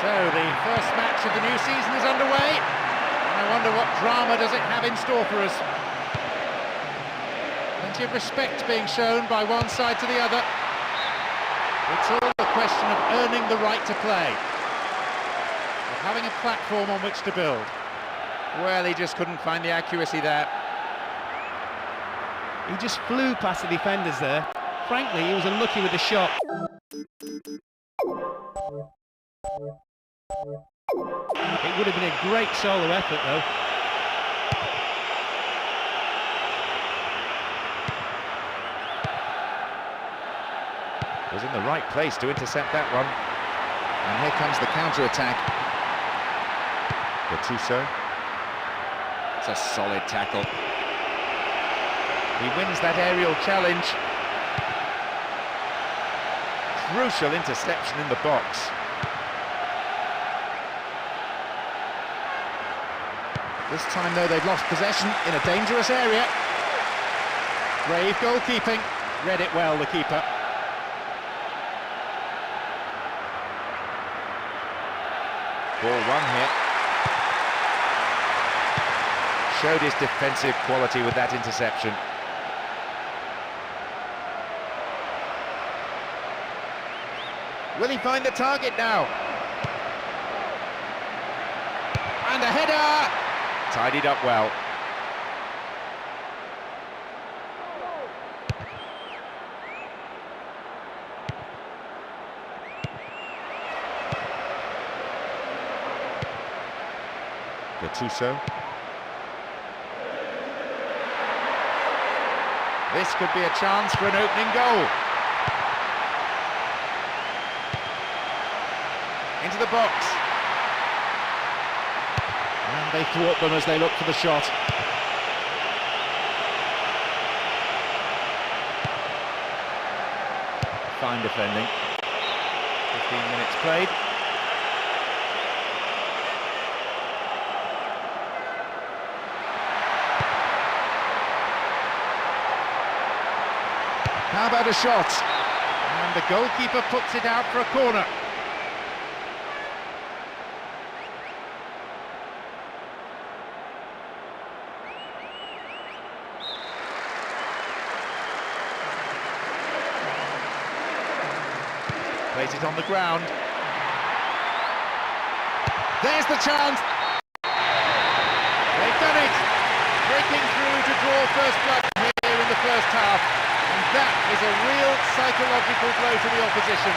So the first match of the new season is underway, and I wonder what drama does it have in store for us. Plenty of respect being shown by one side to the other. It's all a question of earning the right to play, of having a platform on which to build. Well, he just couldn't find the accuracy there. He just flew past the defenders there. Frankly, he was unlucky with the shot. It would have been a great solo effort, though. Was in the right place to intercept that one. And here comes the counter-attack. Gattuso. It's a solid tackle. He wins that aerial challenge. Crucial interception in the box. This time, though, they've lost possession in a dangerous area. Brave goalkeeping. Read it well, the keeper. Ball one here. Showed his defensive quality with that interception. Will he find the target now? And a header! Tidied up well. Gattuso. This could be a chance for an opening goal. Into the box. And they thwart them as they look for the shot. Fine defending. 15 minutes played. How about a shot? And the goalkeeper puts it out for a corner. Plays it on the ground. There's the chance. They've done it. Breaking through to draw first blood here in the first half. And that is a real psychological blow to the opposition.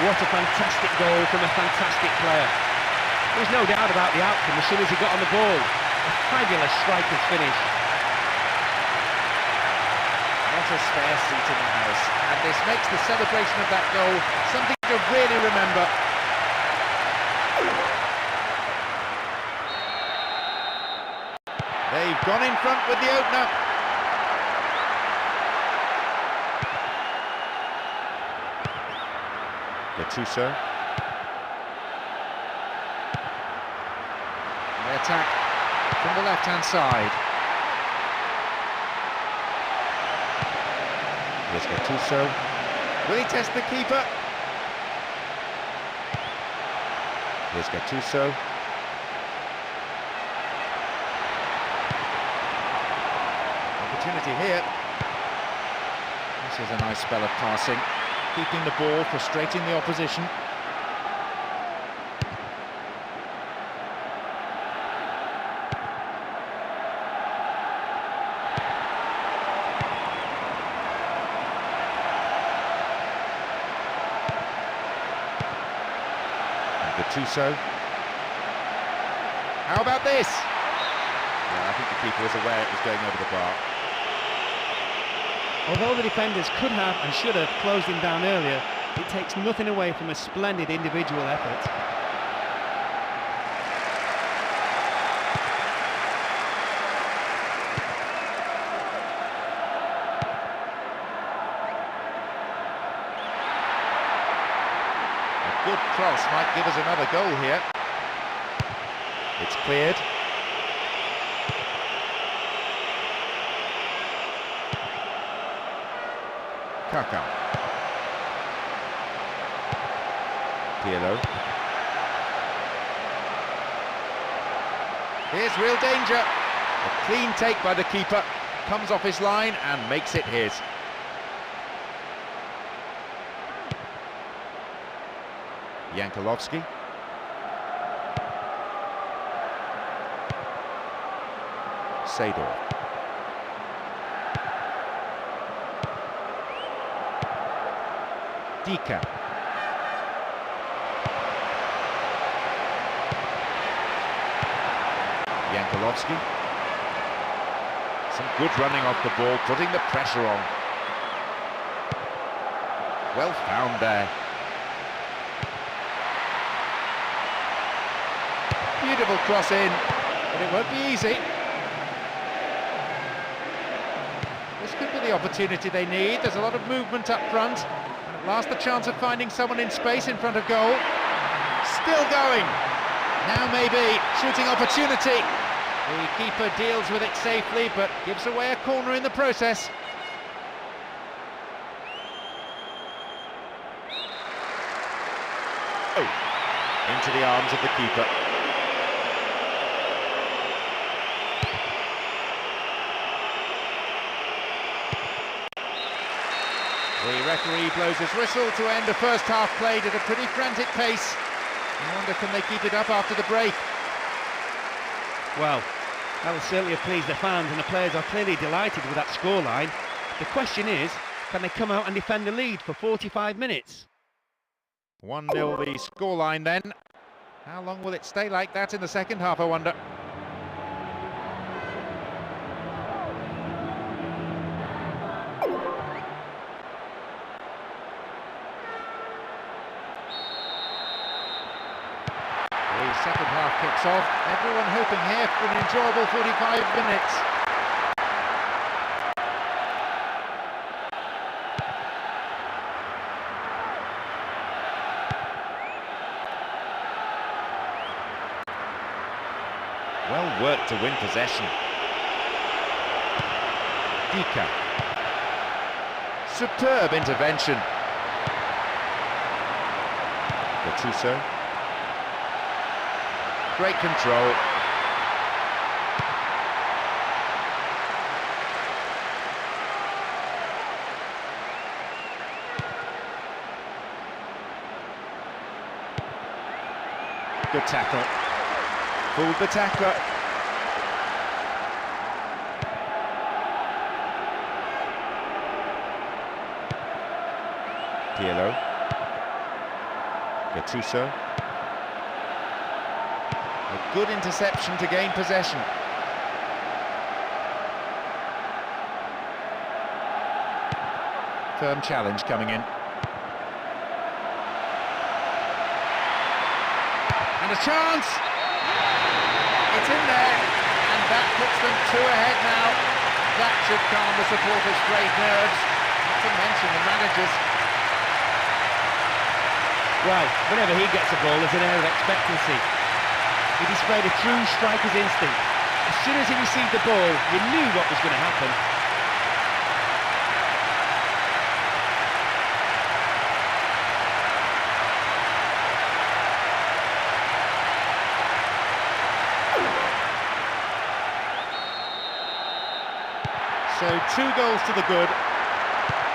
What a fantastic goal from a fantastic player. There was no doubt about the outcome as soon as he got on the ball. A fabulous striker's finish. Not a spare seat in the house, and this makes the celebration of that goal something to really remember. They've gone in front with the opener. Gattuso. They attack from the left-hand side. Here's Gattuso. Will he test the keeper? Here's Gattuso. Opportunity here. This is a nice spell of passing, keeping the ball, frustrating the opposition. Gattuso. How about this? Yeah, I think the keeper was aware it was going over the bar. Although the defenders could have and should have closed him down earlier, it takes nothing away from a splendid individual effort. A good cross might give us another goal here. It's cleared. Kaka. Pirlo. Here's real danger. A clean take by the keeper. Comes off his line and makes it his. Yankolovsky. Sador. Dika. Yankolovsky. Some good running off the ball, putting the pressure on. Well found there. Beautiful cross in, but it won't be easy. This could be the opportunity they need. There's a lot of movement up front. At last the chance of finding someone in space in front of goal. Still going. Now maybe shooting opportunity. The keeper deals with it safely, but gives away a corner in the process. Oh, into the arms of the keeper. The referee blows his whistle to end a first half played at a pretty frantic pace. I wonder, can they keep it up after the break? Well, that will certainly have pleased the fans, and the players are clearly delighted with that scoreline. The question is, can they come out and defend the lead for 45 minutes? 1-0 the scoreline then. How long will it stay like that in the second half, I wonder? The second half kicks off. Everyone hoping here for an enjoyable 45 minutes. Well worked to win possession. Dika. Superb intervention. Gattuso. Great control. Good tackle. Fooled the tackler. Pirlo. Gattuso. A good interception to gain possession. Firm challenge coming in. And a chance! It's in there, and that puts them 2 ahead now. That should calm the supporters' frayed nerves, not to mention the managers. Well, whenever he gets the ball, there's an air of expectancy. He displayed a true striker's instinct. As soon as he received the ball, you knew what was going to happen. So 2 goals to the good.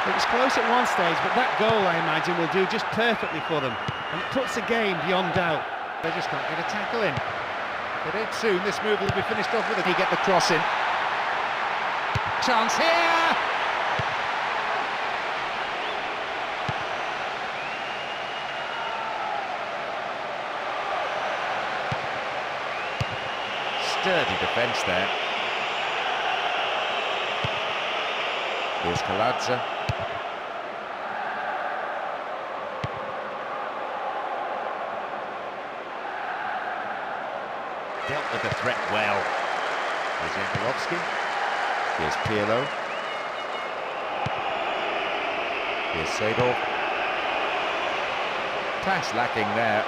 It was close at one stage, but that goal, I imagine, will do just perfectly for them. And it puts the game beyond doubt. They just can't get a tackle in. If they don't soon, this move will be finished off with it. He get the cross in. Chance here! Sturdy defence there. Here's Kaladza. Dealt with the threat well. Here's Yankolovsky. Here's Pirlo. Here's Seedorf. Pass lacking there.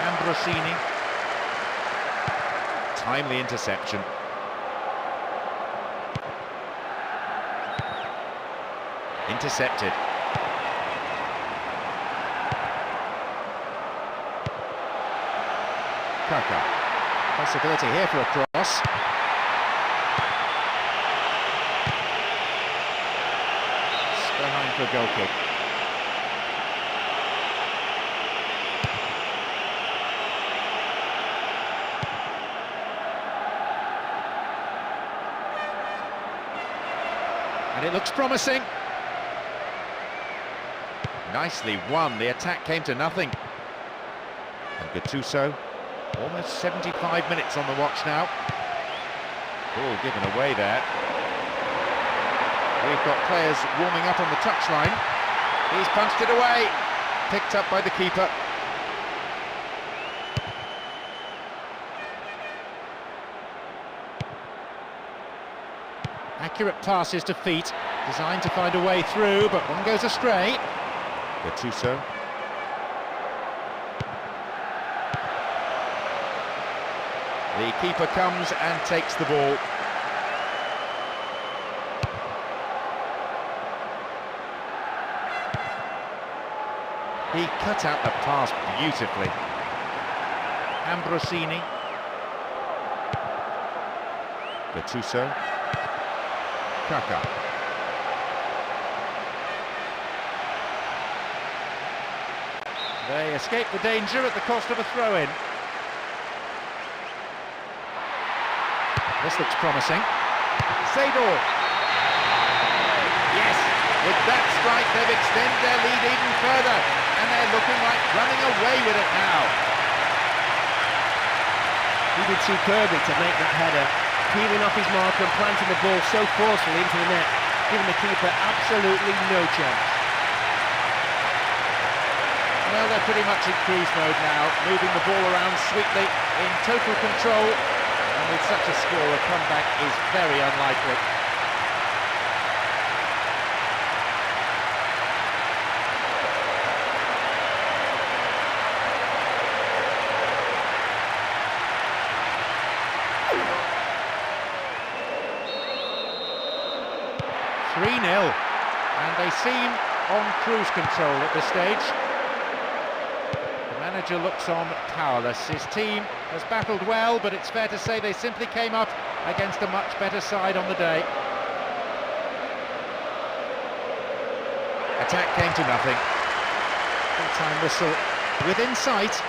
Ambrosini. Timely interception. Intercepted. Kaka. Possibility here for a cross. Behind for a goal kick. And it looks promising. Nicely won, the attack came to nothing. And Gattuso, almost 75 minutes on the watch now. Ball given away there. We've got players warming up on the touchline. He's punched it away, picked up by the keeper. Accurate passes to feet, designed to find a way through, but one goes astray. Gattuso. The keeper comes and takes the ball. He cut out the pass beautifully. Ambrosini. Gattuso. Kaka. They escape the danger at the cost of a throw-in. This looks promising. Seedorf. Yes, with that strike they've extended their lead even further, and they're looking like running away with it now. He did superbly to make that header, peeling off his marker and planting the ball so forcefully into the net, giving the keeper absolutely no chance. Well, they're pretty much in cruise mode now, moving the ball around sweetly, in total control, and with such a score, a comeback is very unlikely. And they seem on cruise control at this stage. The manager looks on powerless. His team has battled well, but it's fair to say they simply came up against a much better side on the day. Attack came to nothing. Full-time whistle within sight.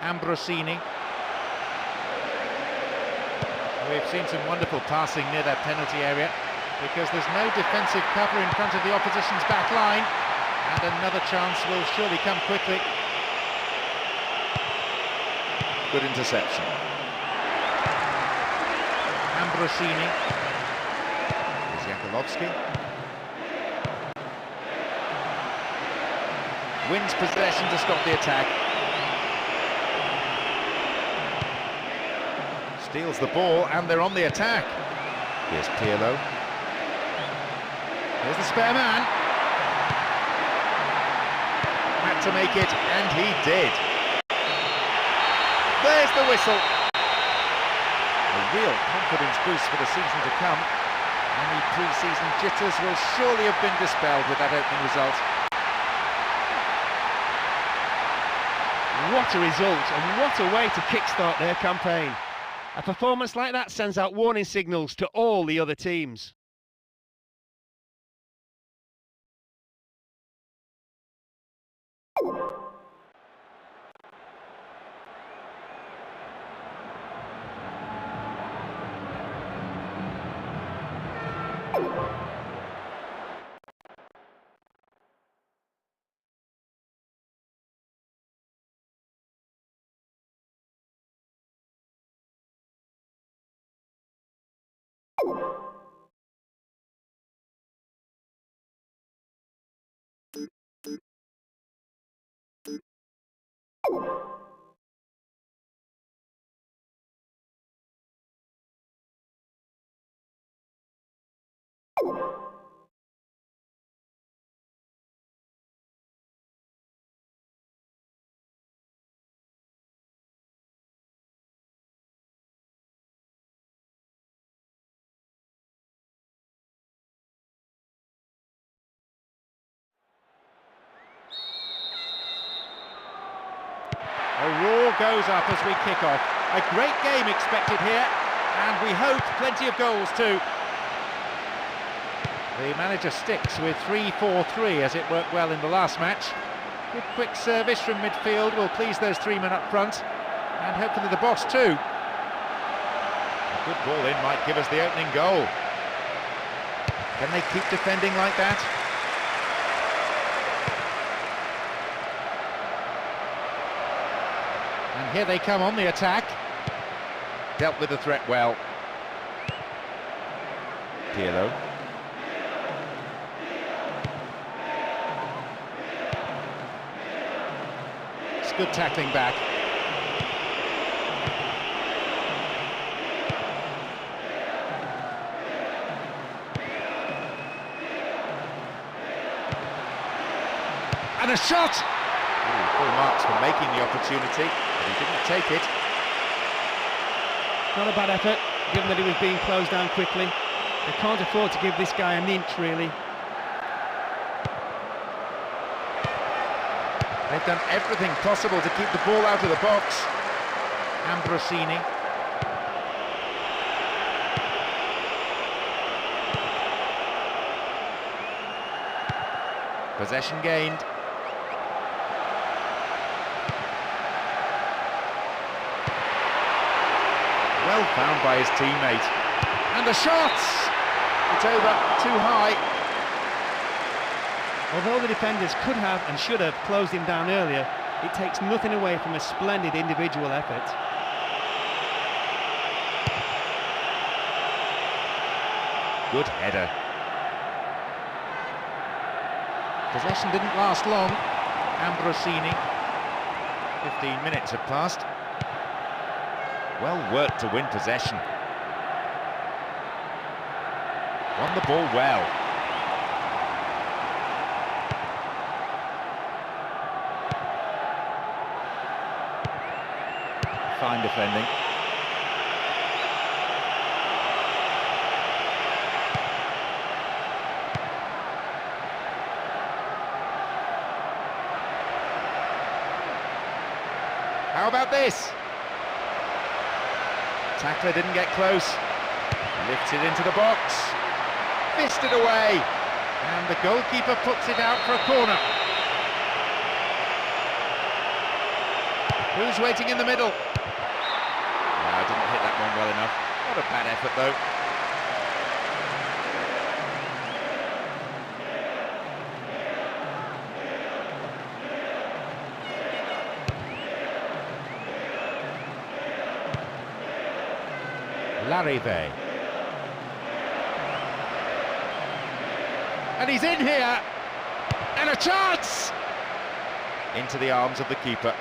Ambrosini. We've seen some wonderful passing near that penalty area because there's no defensive cover in front of the opposition's back line, and another chance will surely come quickly. Good interception. Ambrosini. Jakulovski. Wins possession to stop the attack. Steals the ball and they're on the attack. Here's Pirlo. Here's the spare man. Had to make it, and he did. There's the whistle. A real confidence boost for the season to come. Any pre-season jitters will surely have been dispelled with that opening result. What a result, and what a way to kickstart their campaign. A performance like that sends out warning signals to all the other teams. A roar goes up as we kick off. A great game expected here, and we hope plenty of goals too. The manager sticks with 3-4-3 as it worked well in the last match. Good quick service from midfield will please those three men up front, and hopefully the boss too. A good ball in might give us the opening goal. Can they keep defending like that? And here they come on the attack. Dealt with the threat well. Pirlo. It's good tackling back. And a shot! Ooh, full marks for making the opportunity, but he didn't take it. Not a bad effort, given that he was being closed down quickly. They can't afford to give this guy an inch, really. They've done everything possible to keep the ball out of the box. Ambrosini. Possession gained. Well found by his teammate. And the shots! It's over too high. Although the defenders could have and should have closed him down earlier, it takes nothing away from a splendid individual effort. Good header. Possession didn't last long. Ambrosini. 15 minutes have passed. Well worked to win possession. Won the ball well. Fine defending. How about this? tackler didn't get close. Lifted into the box. Fisted away. And the goalkeeper puts it out for a corner. Who's waiting in the middle? No, didn't hit that one well enough. Not a bad effort though. Larive. And he's in here, and a chance! Into the arms of the keeper.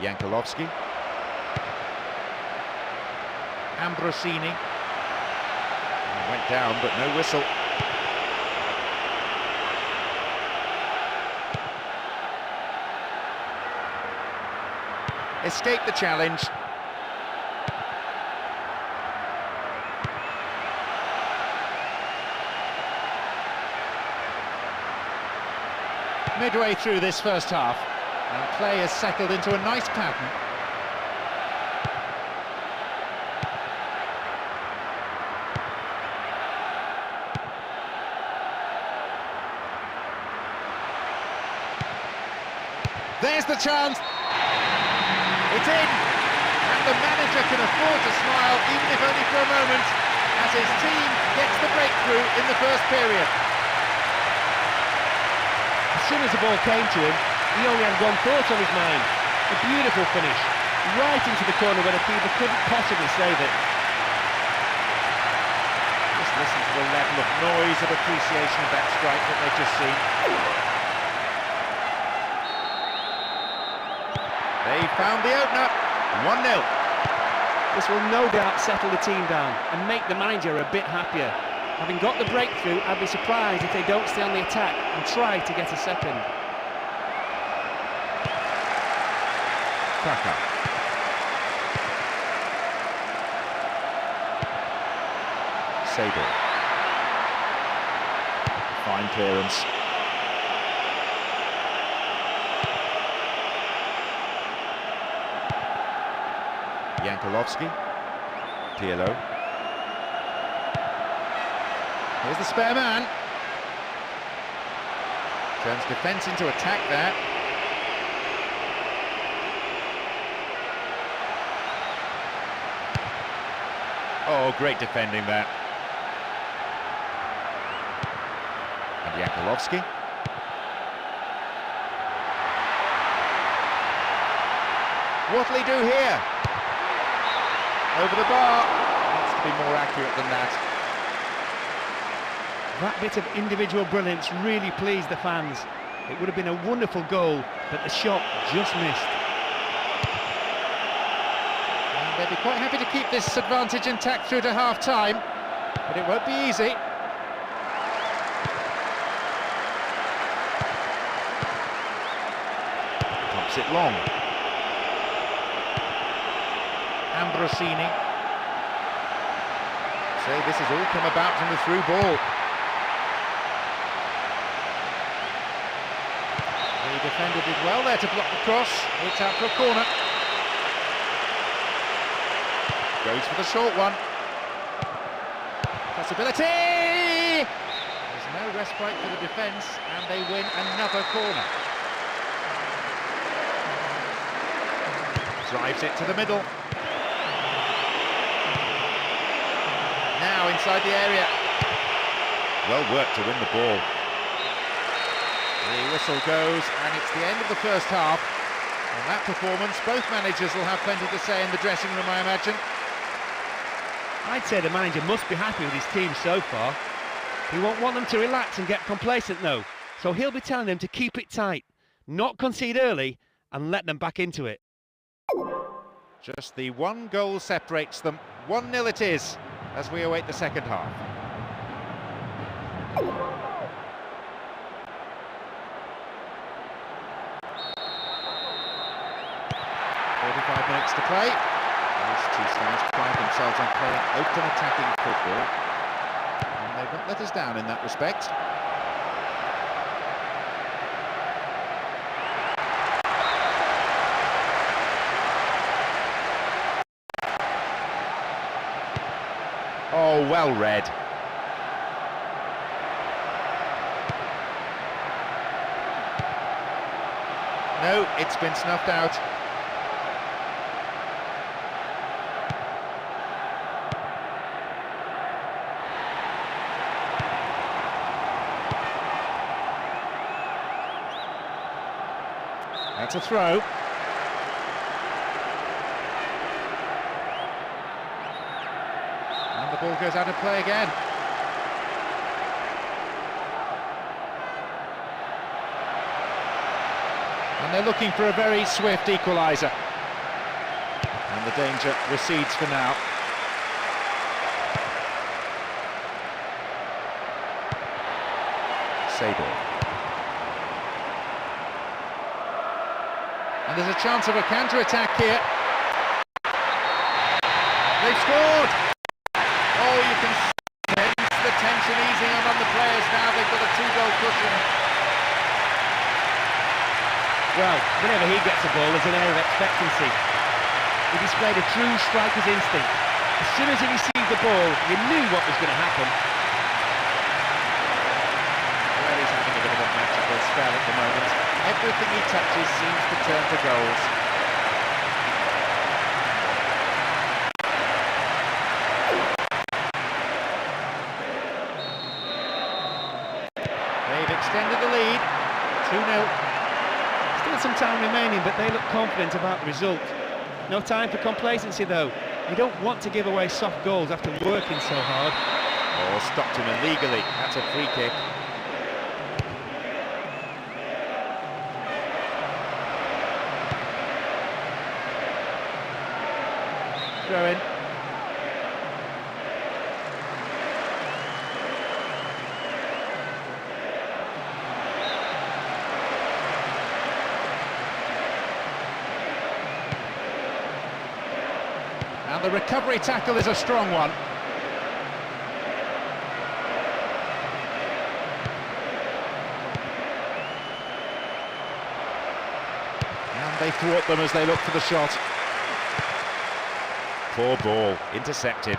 Yankolovsky. Ambrosini. Went down, but no whistle. Escaped the challenge. Midway through this first half, and play has settled into a nice pattern. There's the chance. It's in, and the manager can afford to smile, even if only for a moment, as his team gets the breakthrough in the first period. As soon as the ball came to him, he only had one thought on his mind. A beautiful finish, right into the corner where the keeper couldn't possibly save it. Just listen to the level of noise of appreciation of that strike that they've just seen. They found the opener, 1-0. This will no doubt settle the team down and make the manager a bit happier. Having got the breakthrough, I'd be surprised if they don't stay on the attack and try to get a second. Kaka. Sable. Fine clearance. Yankolovsky. Pirlo. Here's the spare man. Turns defence into attack there. Oh, great defending there. And Yankolovsky. What'll he do here? Over the bar. Needs to be more accurate than that. That bit of individual brilliance really pleased the fans. It would have been a wonderful goal, but the shot just missed. And they'll be quite happy to keep this advantage intact through to half-time, but it won't be easy. Pumps it long. Ambrosini. So this has all come about from the through ball. The defender did well there to block the cross. It's out for a corner. Goes for the short one. Possibility! There's no respite for the defence, and they win another corner. Drives it to the middle. Now inside the area. Well worked to win the ball. The whistle goes, and it's the end of the first half. On that performance, both managers will have plenty to say in the dressing room, I imagine. I'd say the manager must be happy with his team so far. He won't want them to relax and get complacent though, so he'll be telling them to keep it tight, not concede early, and let them back into it. Just the one goal separates them. 1-0 it is, as we await the second half. 45 minutes to play. These two sides pride themselves on playing open attacking football, and they've not let us down in that respect. Oh, well read. No, it's been snuffed out. That's a throw. And the ball goes out of play again. And they're looking for a very swift equaliser. And the danger recedes for now. Sador. And there's a chance of a counter-attack here. They've scored! Oh, you can sense the tension easing on the players now. They've got a 2-goal cushion. Well, whenever he gets a ball, there's an air of expectancy. He displayed a true striker's instinct. As soon as he received the ball, you knew what was going to happen. Well, he's having a bit of a magical spell at the moment. Everything he touches seems to turn to goals. They've extended the lead, 2-0. Still some time remaining, but they look confident about the result. No time for complacency, though. You don't want to give away soft goals after working so hard. Oh, stopped him illegally. That's a free kick. Throw in. And the recovery tackle is a strong one. And they thwart them as they look for the shot. Poor ball, intercepted.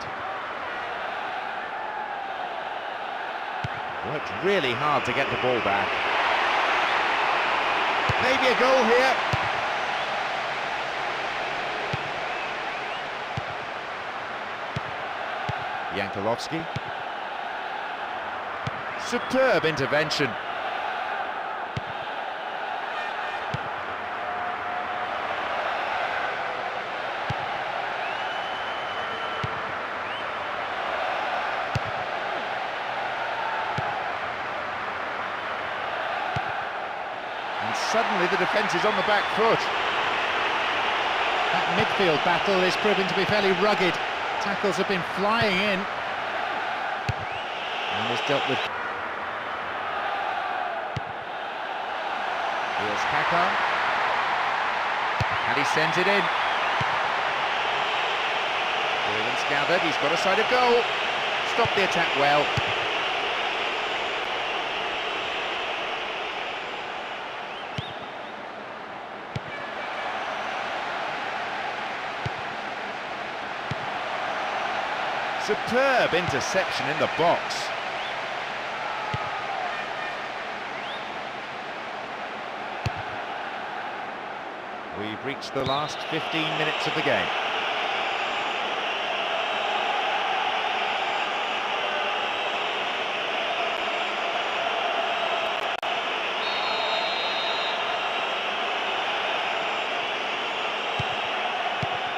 Worked really hard to get the ball back. Maybe a goal here. Yankolovsky. Superb intervention. And suddenly the defence is on the back foot. That midfield battle is proving to be fairly rugged. Tackles have been flying in. And is dealt with. Here's Kaká. And he sent it in. Ball's gathered, he's got a side of goal. Stopped the attack well. Superb interception in the box. We've reached the last 15 minutes of the game.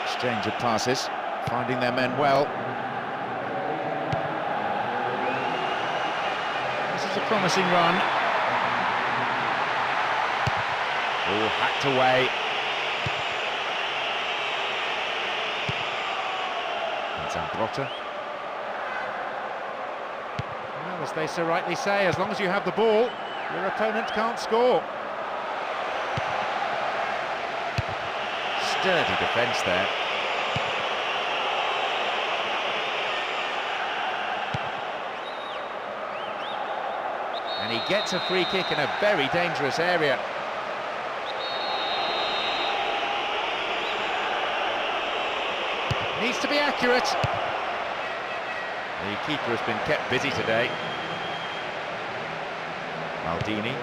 Exchange of passes, finding their men well. This is a promising run. All hacked away. Zambrotta. Well, as they so rightly say, as long as you have the ball, your opponent can't score. Sturdy defence there. And he gets a free kick in a very dangerous area. Needs to be accurate. The keeper has been kept busy today. Maldini.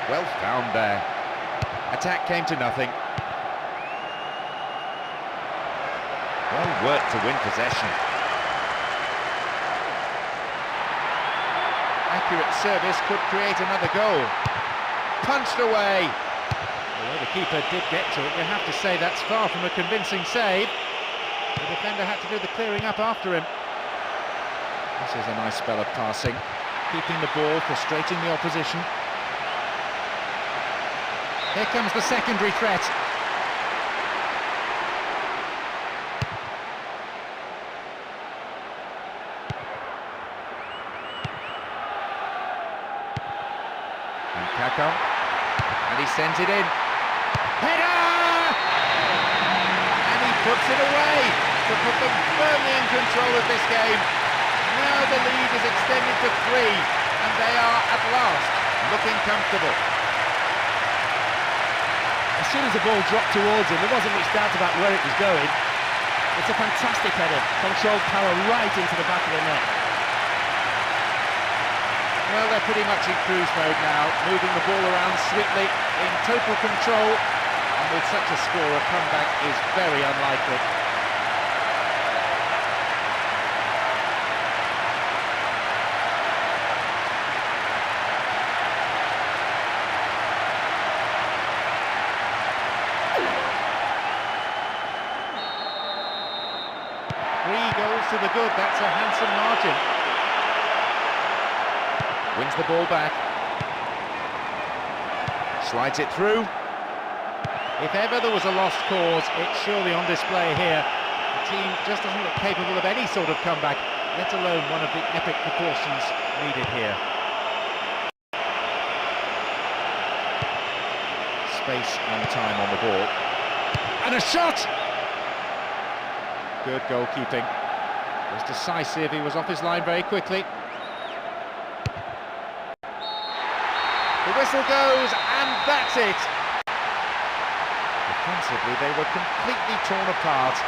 Well found there. Attack came to nothing. Well worked to win possession. Accurate service could create another goal. Punched away. Although the keeper did get to it, you have to say that's far from a convincing save. The defender had to do the clearing up after him. This is a nice spell of passing, keeping the ball, frustrating the opposition. Here comes the secondary threat. And Kaká, and he sends it in. Header! And he puts it away to put them firmly in control of this game. Now the lead is extended to 3, and they are at last looking comfortable. As soon as the ball dropped towards him, there wasn't much doubt about where it was going. It's a fantastic header, controlled power right into the back of the net. Well, they're pretty much in cruise mode now, moving the ball around swiftly, in total control, and with such a score, a comeback is very unlikely. To the good, that's a handsome margin. Wins the ball back. Slides it through. If ever there was a lost cause, it's surely on display here. The team just doesn't look capable of any sort of comeback, let alone one of the epic proportions needed here. Space and time on the ball. And a shot! Good goalkeeping. Was decisive, he was off his line very quickly. The whistle goes, and that's it! Defensively, they were completely torn apart.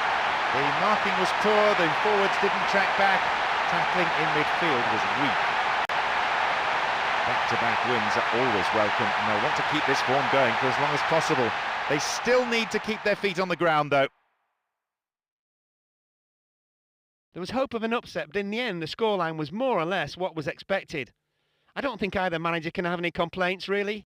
The marking was poor, the forwards didn't track back. Tackling in midfield was weak. Back-to-back wins are always welcome, and they'll want to keep this form going for as long as possible. They still need to keep their feet on the ground, though. There was hope of an upset, but in the end, the scoreline was more or less what was expected. I don't think either manager can have any complaints, really.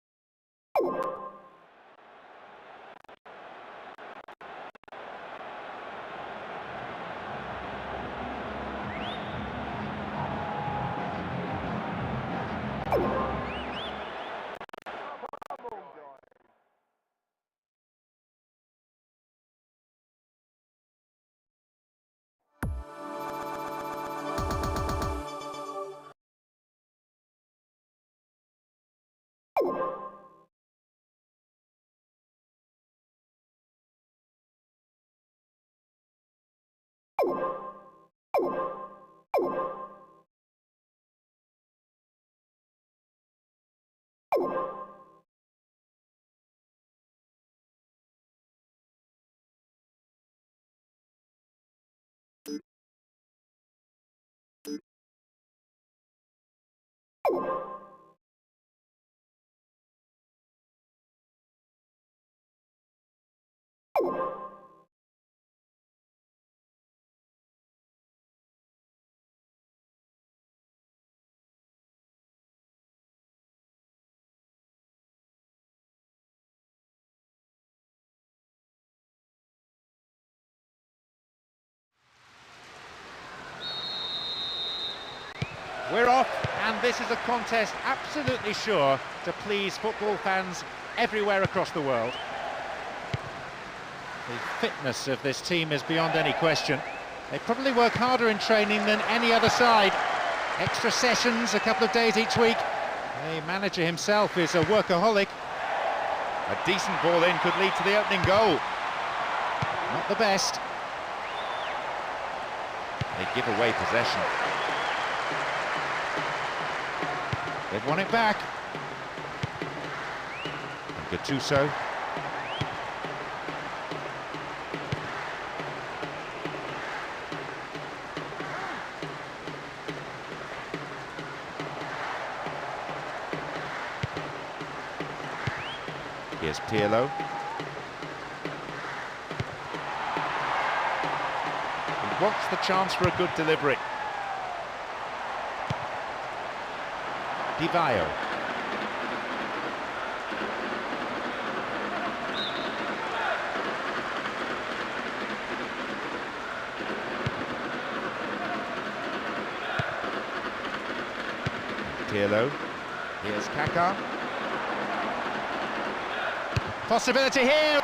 We're off, and this is a contest absolutely sure to please football fans everywhere across the world. The fitness of this team is beyond any question. They probably work harder in training than any other side. Extra sessions, a couple of days each week. The manager himself is a workaholic. A decent ball in could lead to the opening goal. Not the best. They give away possession. They've won it back. And Gattuso. Here's Pirlo. He wants the chance for a good delivery. Di Vaio. Pirlo. Here's Kaká. Possibility here.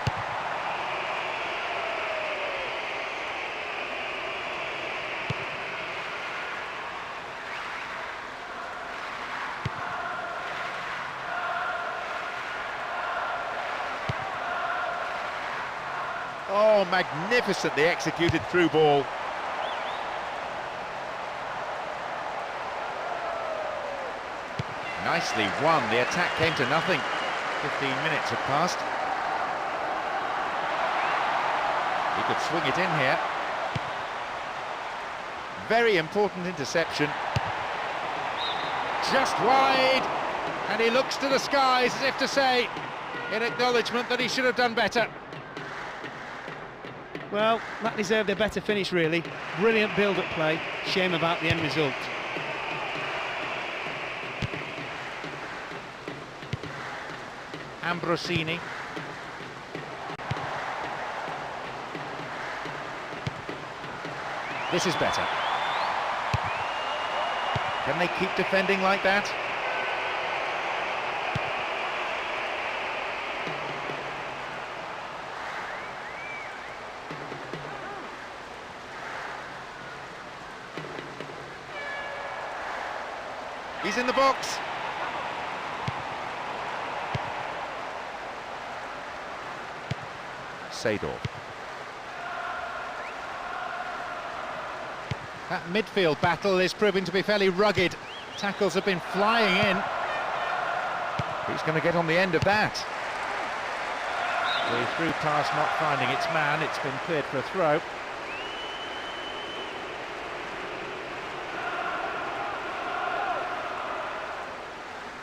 Oh, magnificently executed through ball. Nicely won. The attack came to nothing. 15 minutes have passed. He could swing it in here. Very important interception. Just wide. And he looks to the skies as if to say, in acknowledgement that he should have done better. Well, that deserved a better finish, really. Brilliant build-up play. Shame about the end result. Ambrosini. This is better. Can they keep defending like that? He's in the box. Seedorf. That midfield battle is proving to be fairly rugged. Tackles have been flying in. Who's going to get on the end of that? The through pass not finding its man. It's been cleared for a throw.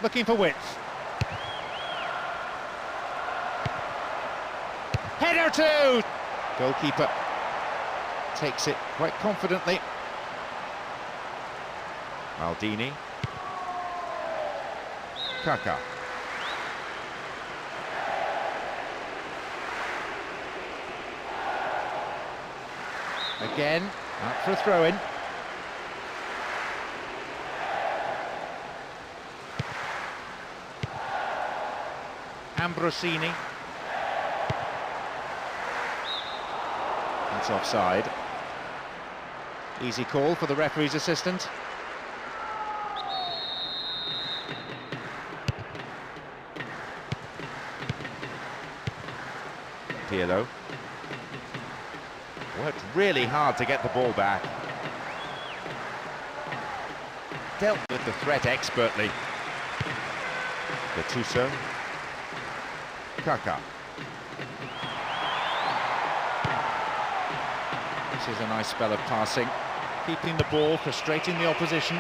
Looking for width. Header too! Goalkeeper takes it quite confidently. Maldini. Kaká. Again, out for a throw-in. Ambrosini. It's offside. Easy call for the referee's assistant. Pirlo. Worked really hard to get the ball back. Dealt with the threat expertly. Gattuso. Kaká. This is a nice spell of passing, keeping the ball, frustrating the opposition.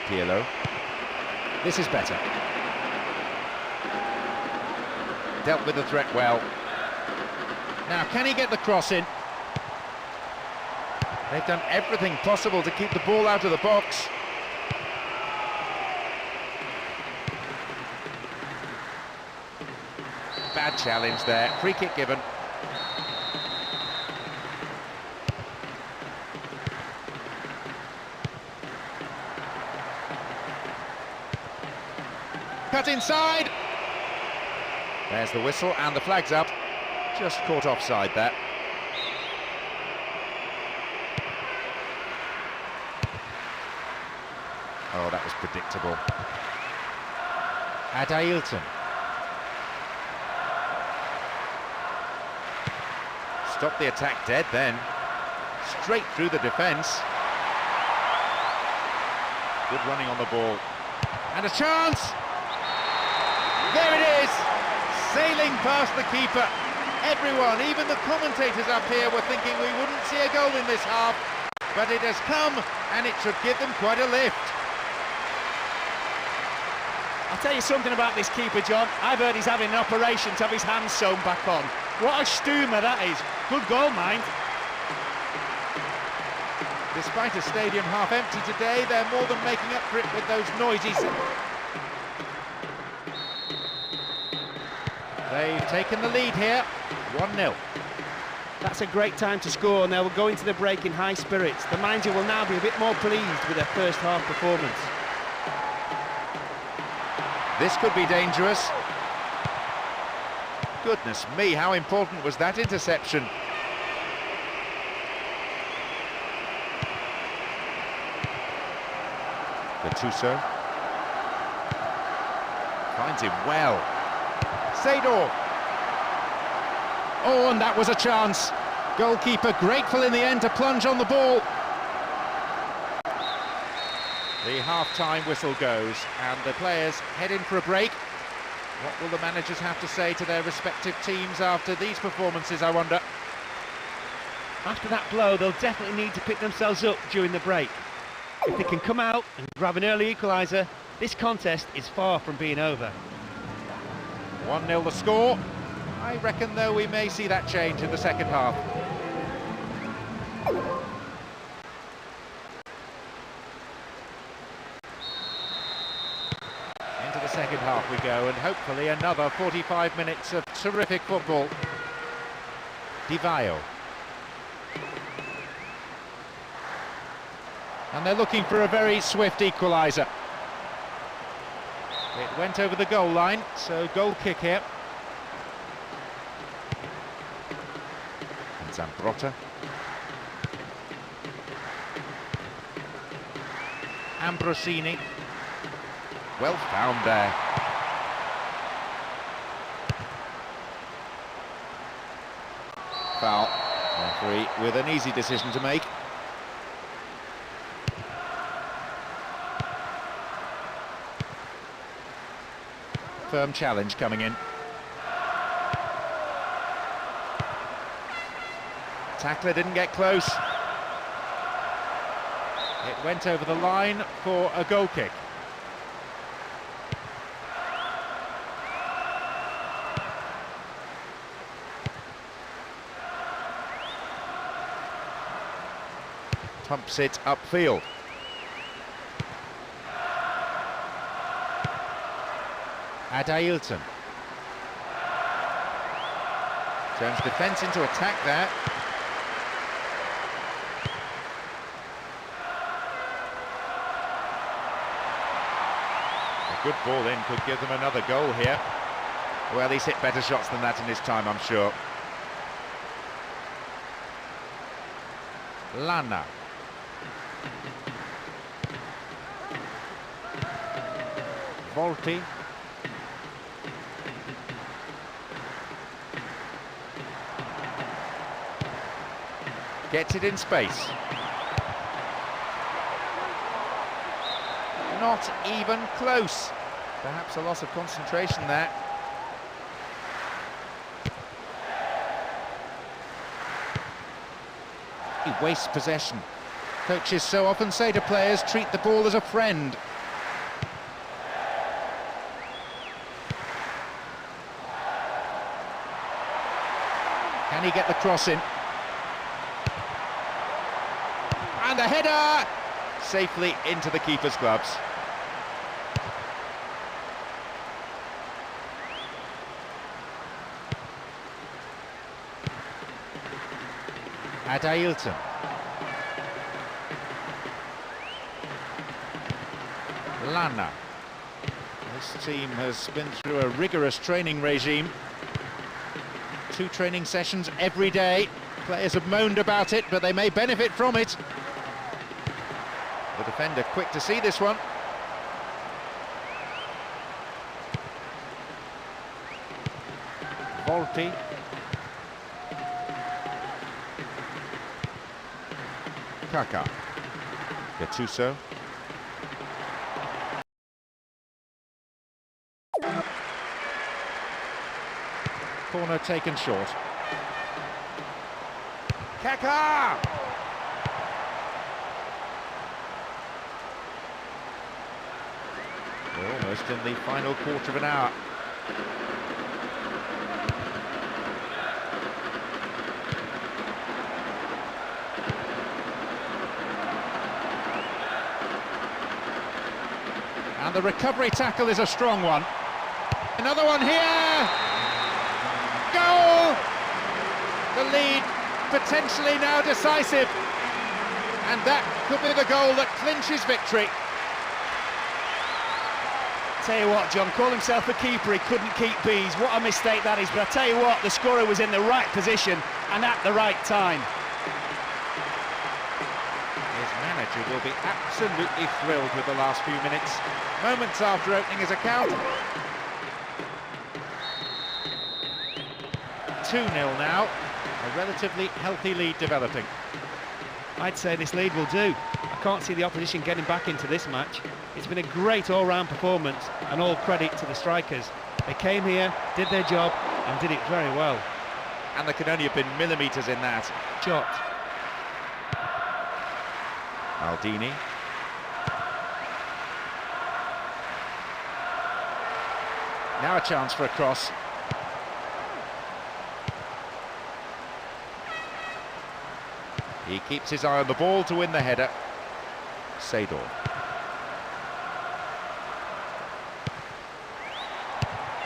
Pirlo. This is better. Dealt with the threat well. Now, can he get the cross in? They've done everything possible to keep the ball out of the box. Bad challenge there, free kick given. Cut inside. There's the whistle and the flag's up. Just caught offside there. Oh, that was predictable. Adailton. Stopped the attack dead then. Straight through the defence. Good running on the ball. And a chance! There it is! Sailing past the keeper. Everyone, even the commentators up here, were thinking we wouldn't see a goal in this half. But it has come, and it should give them quite a lift. I'll tell you something about this keeper, John. I've heard he's having an operation to have his hands sewn back on. What a stoomer that is. Good goal, mind. Despite a stadium half empty today, they're more than making up for it with those noises. They've taken the lead here, 1-0. That's a great time to score, and they will go into the break in high spirits. The manager will now be a bit more pleased with their first half performance. This could be dangerous. Goodness me, how important was that interception? Gattuso finds him well. Seydorf. Oh, and that was a chance. Goalkeeper grateful in the end to plunge on the ball. The half-time whistle goes, and the players head in for a break. What will the managers have to say to their respective teams after these performances, I wonder? After that blow, they'll definitely need to pick themselves up during the break. If they can come out and grab an early equaliser, this contest is far from being over. 1-0 the score. I reckon, though, we may see that change in the second half. Into the second half we go, and hopefully another 45 minutes of terrific football. Di Vaio. And they're looking for a very swift equaliser. It went over the goal line, so goal kick here. And Zambrotta. Ambrosini. Well found there. Foul. Referee with an easy decision to make. Firm challenge coming in. Tackler didn't get close. It went over the line for a goal kick. Pumps it upfield. Adailton. Turns defence into attack there. A good ball in could give them another goal here. Well, he's hit better shots than that in his time, I'm sure. Lana. Volti. Gets it in space. Not even close. Perhaps a loss of concentration there. He wastes possession. Coaches so often say to players, treat the ball as a friend. Can he get the cross in? And a header! Safely into the keeper's gloves. Adailton. Lana. This team has been through a rigorous training regime. 2 training sessions every day. Players have moaned about it, but they may benefit from it. The defender quick to see this one. Volti. Kaka. Gattuso. Corner taken short. Kaka! We're almost in the final quarter of an hour. And the recovery tackle is a strong one. Another one here! Goal! The lead potentially now decisive. And that could be the goal that clinches victory. Tell you what, John, call himself a keeper, he couldn't keep bees. What a mistake that is, but I tell you what, the scorer was in the right position and at the right time. His manager will be absolutely thrilled with the last few minutes. Moments after opening his account. 2-0 now, a relatively healthy lead developing. I'd say this lead will do. I can't see the opposition getting back into this match. It's been a great all-round performance, and all credit to the strikers. They came here, did their job, and did it very well. And there can only have been millimetres in that. Shot. Maldini. Now a chance for a cross. He keeps his eye on the ball to win the header. Seedorf.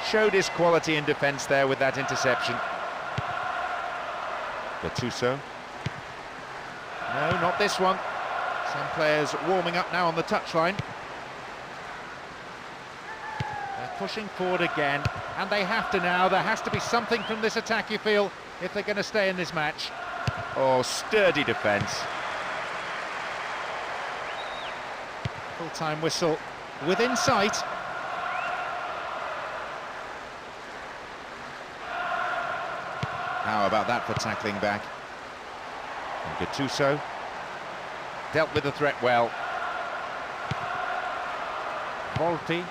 Showed his quality in defence there with that interception. Gattuso. No, not this one. Some players warming up now on the touchline. They're pushing forward again, and they have to now. There has to be something from this attack, you feel, if they're going to stay in this match. Oh, sturdy defence. Full-time whistle within sight. How about that for tackling back? And Gattuso dealt with the threat well. Volpi.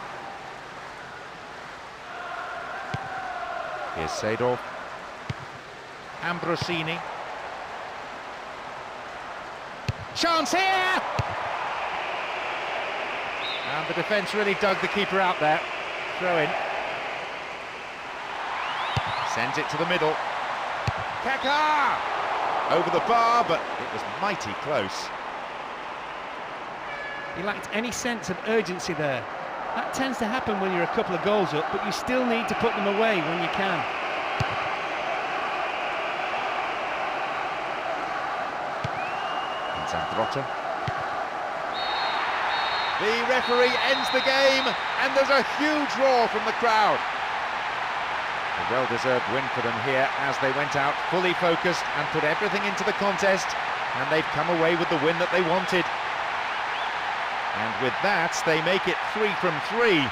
Here's Seedorf. Ambrosini. Chance here! And the defence really dug the keeper out there. Throw in. Sends it to the middle. Kaká! Over the bar, but it was mighty close. He lacked any sense of urgency there. That tends to happen when you're a couple of goals up, but you still need to put them away when you can. Zandrotta. The referee ends the game, and there's a huge roar from the crowd. A well-deserved win for them here as they went out fully focused and put everything into the contest, and they've come away with the win that they wanted. And with that, they make it 3 from 3.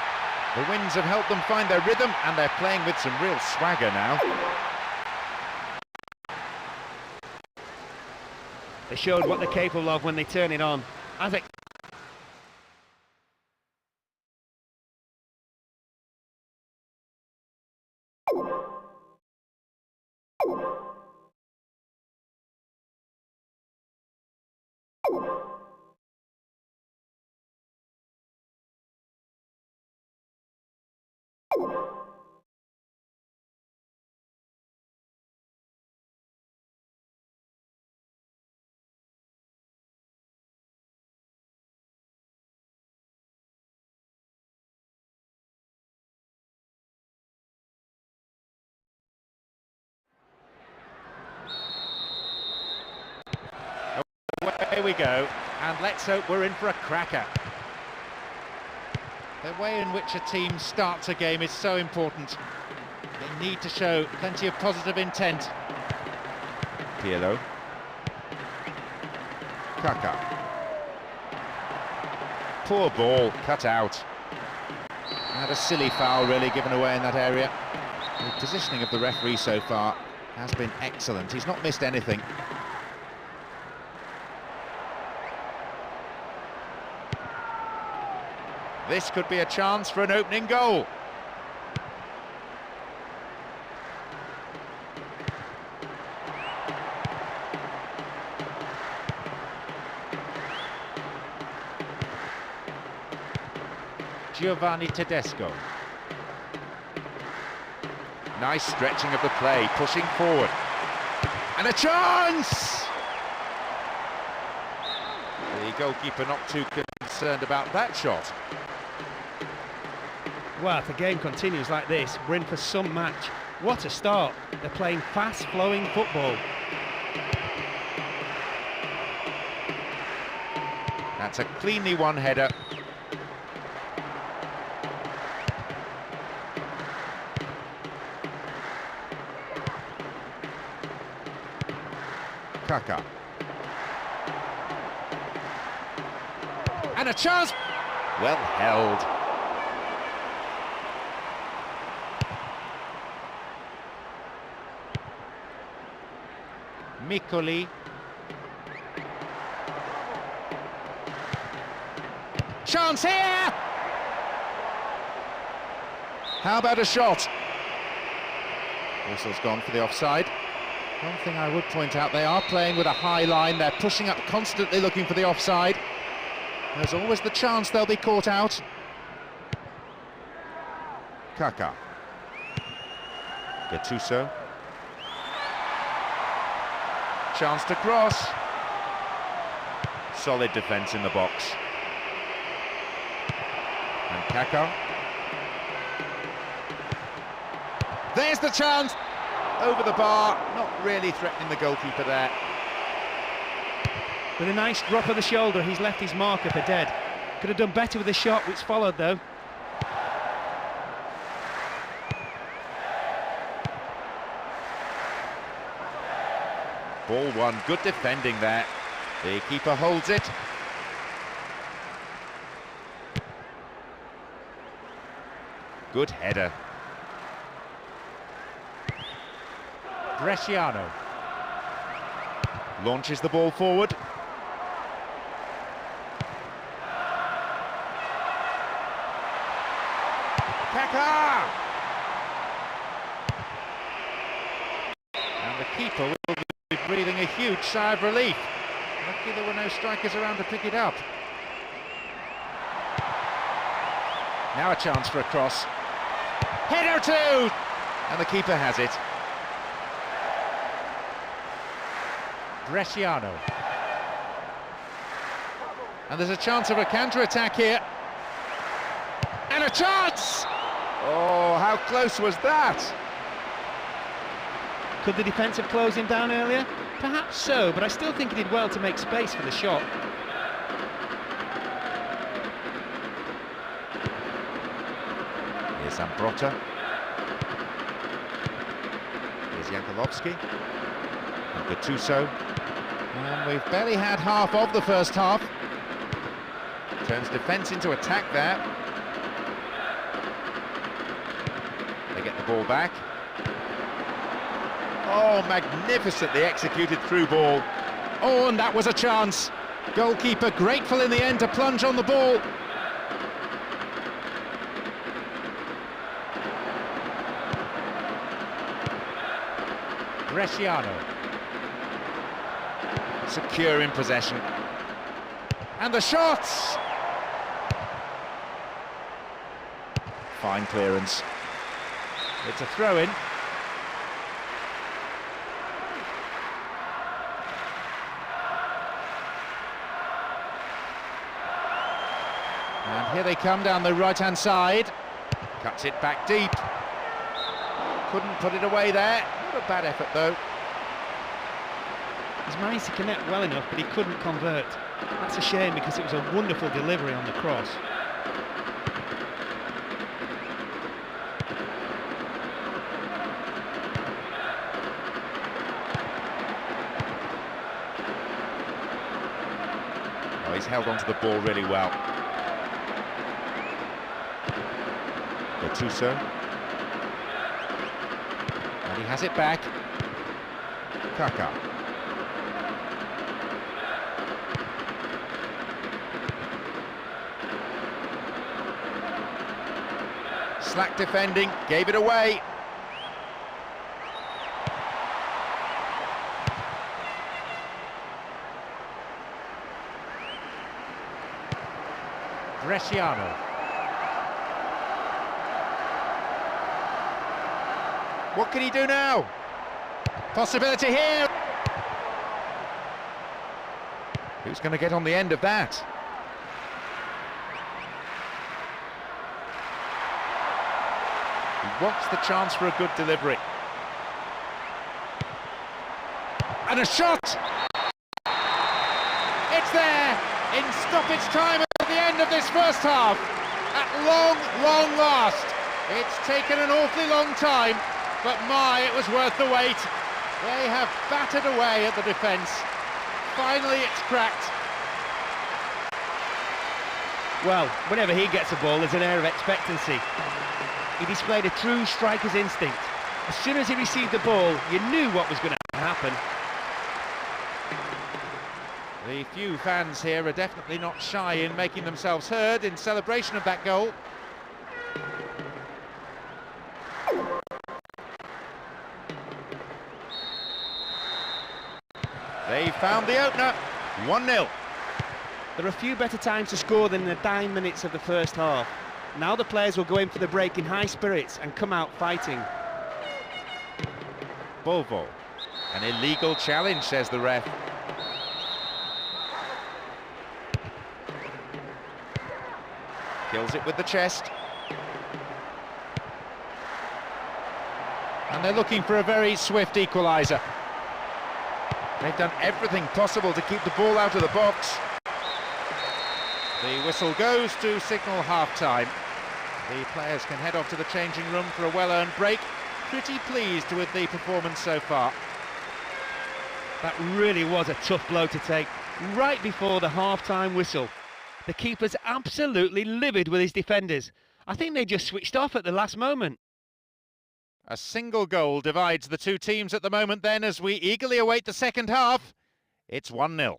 The wins have helped them find their rhythm, and they're playing with some real swagger now. They showed what they're capable of when they turn it on. As it Away we go, and let's hope we're in for a cracker. The way in which a team starts a game is so important. They need to show plenty of positive intent. Pirlo. Kaká. Poor ball, cut out. And a silly foul really given away in that area. The positioning of the referee so far has been excellent. He's not missed anything. This could be a chance for an opening goal. Giovanni Tedesco. Nice stretching of the play, pushing forward. And a chance! The goalkeeper not too concerned about that shot. Well, if the game continues like this, we're in for some match. What a start. They're playing fast-flowing football. That's a cleanly won header. Kaka. And a chance! Well held. Mikoli. Chance here! How about a shot? Whistle's gone for the offside. One thing I would point out, they are playing with a high line, they're pushing up constantly looking for the offside. There's always the chance they'll be caught out. Kaka. Gattuso. Chance to cross. Solid defence in the box. And Kaka. There's the chance! Over the bar, not really threatening the goalkeeper there. With a nice drop of the shoulder, he's left his marker for dead. Could have done better with the shot, which followed though. Ball one, good defending there. The keeper holds it. Good header. Bresciano. Launches the ball forward. Kaka! And the keeper will be breathing a huge sigh of relief. Lucky there were no strikers around to pick it up. Now a chance for a cross. Header too! And the keeper has it. Bresciano. And there's a chance of a counter-attack here. And a chance! Oh, how close was that? Could the defence have closed him down earlier? Perhaps so, but I still think he did well to make space for the shot. Here's Zambrotta. Here's Jankulovski. And Gattuso. And we've barely had half of the first half. Turns defence into attack there. They get the ball back. Oh, magnificently executed through ball. Oh, and that was a chance. Goalkeeper grateful in the end to plunge on the ball. Bresciano. Secure in possession. And the shots! Fine clearance. It's a throw-in. And here they come down the right-hand side. Cuts it back deep. Couldn't put it away there. Not a bad effort, though. He's managed to connect well enough, but he couldn't convert. That's a shame because it was a wonderful delivery on the cross. Oh, he's held onto the ball really well. Gattuso. And he has it back. Kaka. Slack defending, gave it away. Bresciano. What can he do now? Possibility here. Who's going to get on the end of that? He wants the chance for a good delivery. And a shot! It's there in stoppage time at the end of this first half. At long, long last. It's taken an awfully long time, but my, it was worth the wait. They have battered away at the defence. Finally, it's cracked. Well, whenever he gets a ball, there's an air of expectancy. He displayed a true striker's instinct. As soon as he received the ball, you knew what was going to happen. The few fans here are definitely not shy in making themselves heard in celebration of that goal. They found the opener, 1-0. There are a few better times to score than in the 9 minutes of the first half. Now the players will go in for the break in high spirits and come out fighting. Bovo. An illegal challenge, says the ref. Kills it with the chest. And they're looking for a very swift equaliser. They've done everything possible to keep the ball out of the box. The whistle goes to signal half-time. The players can head off to the changing room for a well-earned break. Pretty pleased with the performance so far. That really was a tough blow to take, right before the half-time whistle. The keeper's absolutely livid with his defenders. I think they just switched off at the last moment. A single goal divides the two teams at the moment then as we eagerly await the second half. It's 1-0.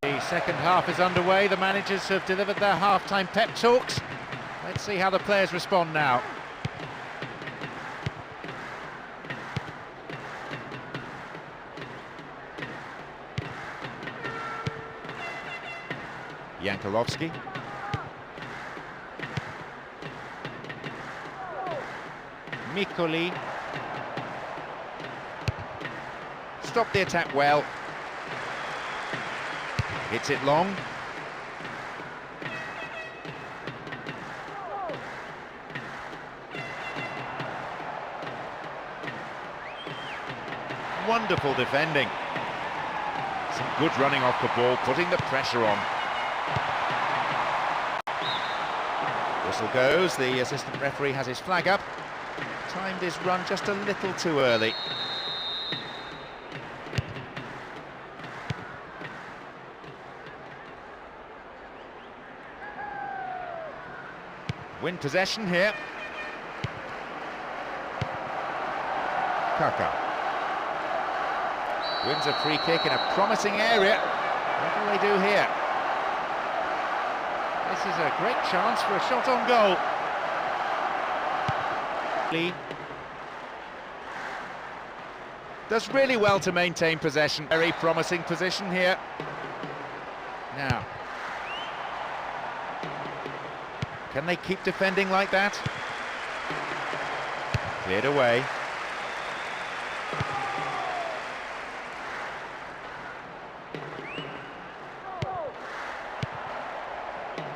The second half is underway. The managers have delivered their half-time pep talks. Let's see how the players respond now. Yankolovsky. Mikoli. Stopped the attack well. Hits it long. Wonderful defending. Some good running off the ball, putting the pressure on. Whistle goes, the assistant referee has his flag up. Timed his run just a little too early. Win possession here. Kaka wins a free kick in a promising area. What do they do here? This is a great chance for a shot on goal. Lee does really well to maintain possession. Very promising position here. Now, can they keep defending like that? Cleared away.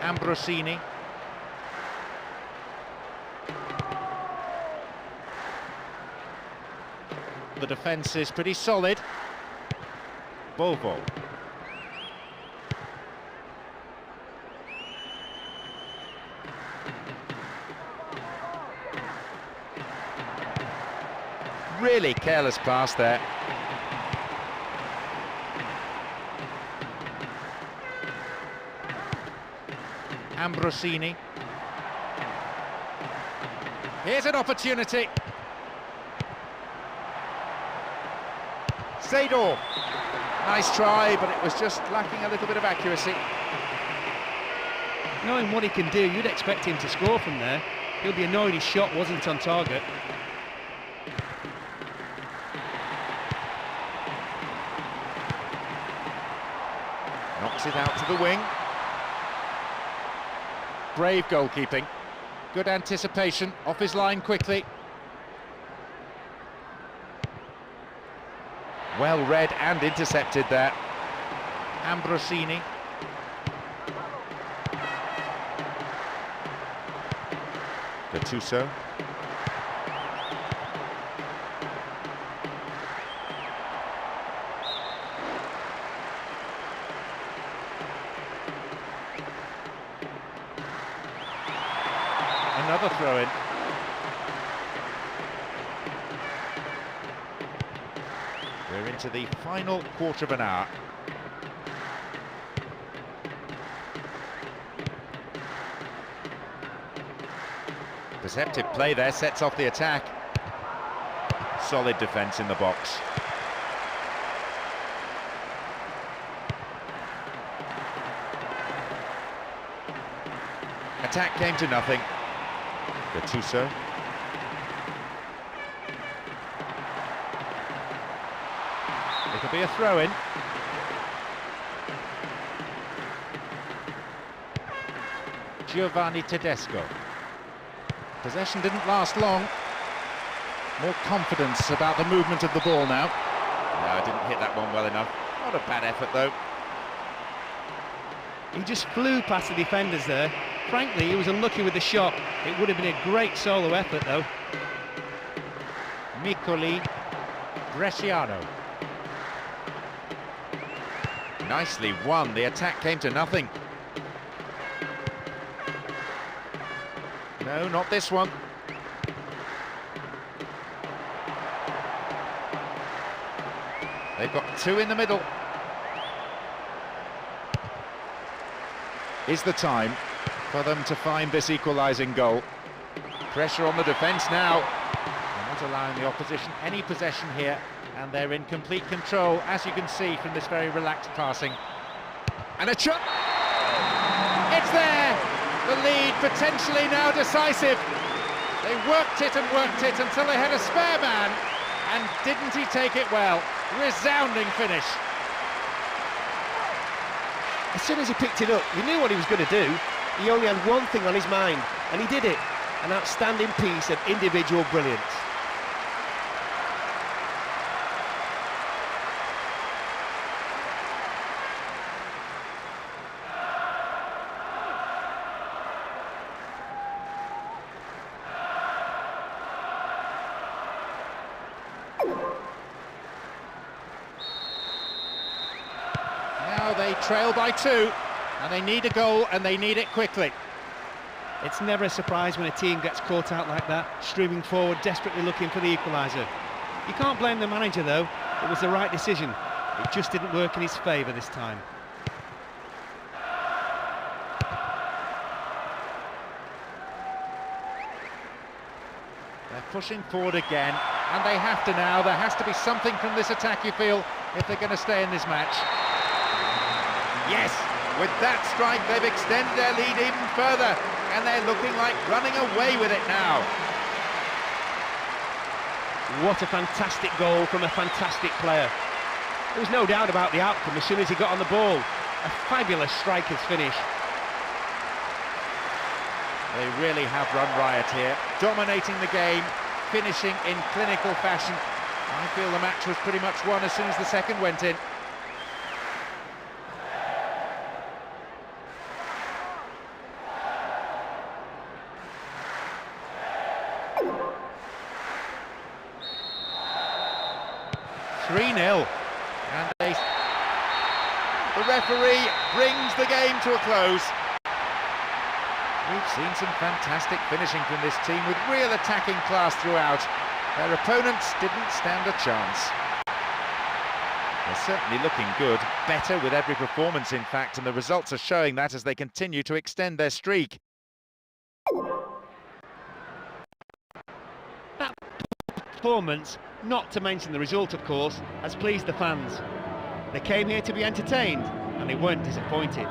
Ambrosini. The defence is pretty solid. Bovo. Really careless pass there. Ambrosini. Here's an opportunity. Zador. Nice try, but it was just lacking a little bit of accuracy. Knowing what he can do, you'd expect him to score from there. He'll be annoyed his shot wasn't on target. Knocks it out to the wing. Brave goalkeeping. Good anticipation, off his line quickly. Well read and intercepted there. Ambrosini. Gattuso. Another throw-in. We're into the final quarter of an hour. Perceptive play there, sets off the attack. Solid defence in the box. Attack came to nothing. Gattuso. It'll be a throw-in. Giovanni Tedesco. Possession didn't last long. More confidence about the movement of the ball now. No, didn't hit that one well enough. Not a bad effort though. He just flew past the defenders there. Frankly, he was unlucky with the shot. It would have been a great solo effort though. Miccoli, Bresciano. Nicely won. The attack came to nothing. No, not this one. They've got two in the middle. Is the time for them to find this equalising goal. Pressure on the defence now. They're not allowing the opposition any possession here, and they're in complete control, as you can see from this very relaxed passing. And a shot! It's there! The lead potentially now decisive. They worked it until they had a spare man, and didn't he take it well? Resounding finish. As soon as he picked it up, he knew what he was going to do. He only had one thing on his mind, and he did it. An outstanding piece of individual brilliance. Now they trail by 2, and they need a goal, and they need it quickly. It's never a surprise when a team gets caught out like that, streaming forward, desperately looking for the equaliser. You can't blame the manager though, it was the right decision. It just didn't work in his favour this time. They're pushing forward again, and they have to now. There has to be something from this attack, you feel, if they're going to stay in this match. Yes, with that strike they've extended their lead even further, and they're looking like running away with it now. What a fantastic goal from a fantastic player. There was no doubt about the outcome as soon as he got on the ball. A fabulous striker's finish. They really have run riot here, dominating the game, finishing in clinical fashion. I feel the match was pretty much won as soon as the second went in. And the referee brings the game to a close. We've seen some fantastic finishing from this team with real attacking class throughout. Their opponents didn't stand a chance. They're certainly looking good, better with every performance in fact, and the results are showing that as they continue to extend their streak. That performance not to mention the result, of course, has pleased the fans. They came here to be entertained, and they weren't disappointed.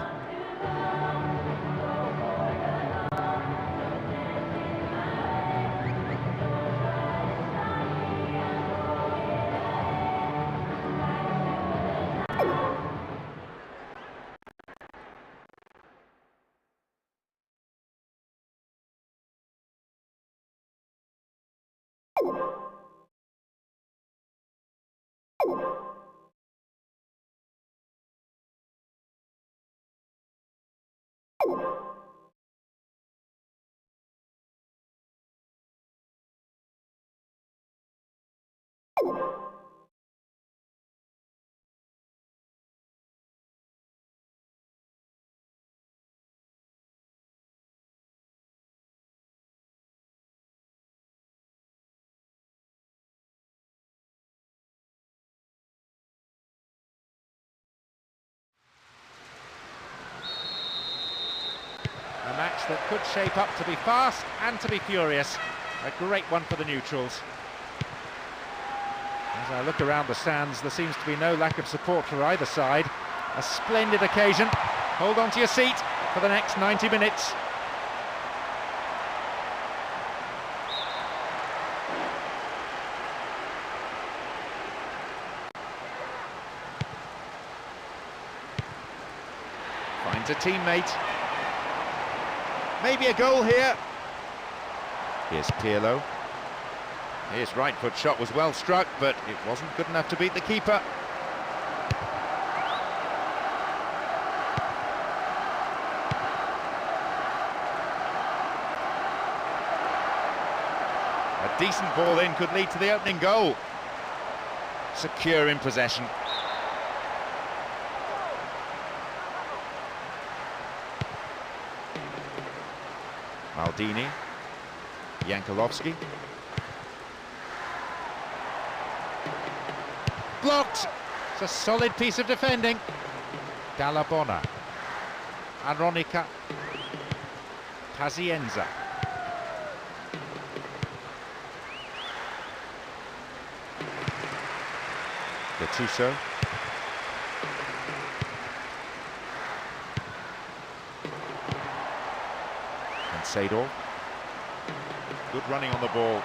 A match that could shape up to be fast and to be furious. A great one for the neutrals. As I look around the stands, there seems to be no lack of support for either side. A splendid occasion. Hold on to your seat for the next 90 minutes. Finds a teammate. Maybe a goal here. Here's Pirlo. His right foot shot was well struck, but it wasn't good enough to beat the keeper. A decent ball in could lead to the opening goal. Secure in possession. Maldini, Yankolovsky. Blocked! It's a solid piece of defending. Dalla Bona. Aronica. Pazienza. Gattuso. Sador. Good running on the ball.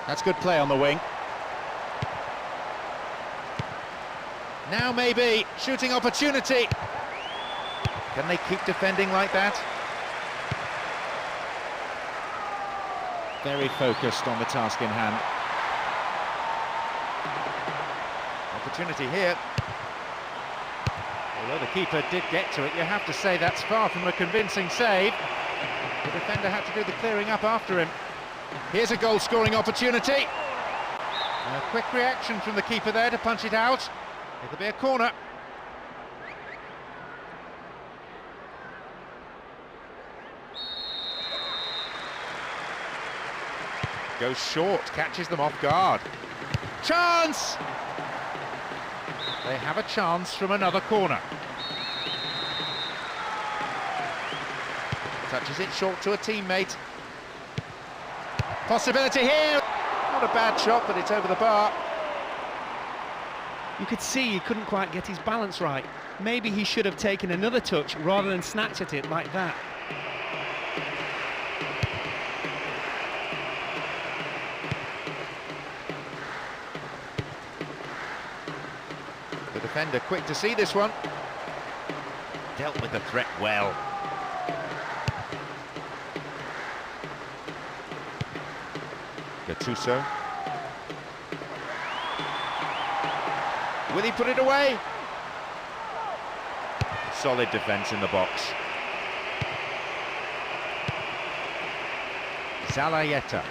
That's good play on the wing. Now maybe shooting opportunity. Can they keep defending like that? Very focused on the task in hand. Opportunity here. Although the keeper did get to it, you have to say that's far from a convincing save. The defender had to do the clearing up after him. Here's a goal-scoring opportunity. A quick reaction from the keeper there to punch it out. It'll be a corner. Goes short, catches them off guard. Chance! They have a chance from another corner. Touches it short to a teammate. Possibility here! Not a bad shot, but it's over the bar. You could see he couldn't quite get his balance right. Maybe he should have taken another touch rather than snatch at it like that. The defender quick to see this one. Dealt with the threat well. Gattuso. Will he put it away? Solid defence in the box. Zalayeta.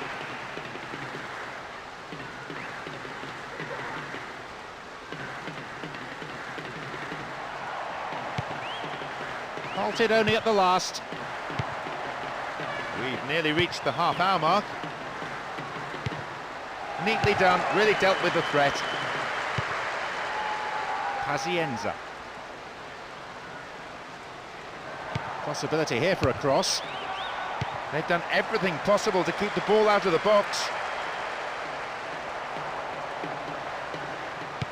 Halted only at the last. We've nearly reached the half-hour mark. neatly done, really dealt with the threat. Pazienza. Possibility here for a cross. They've done everything possible to keep the ball out of the box.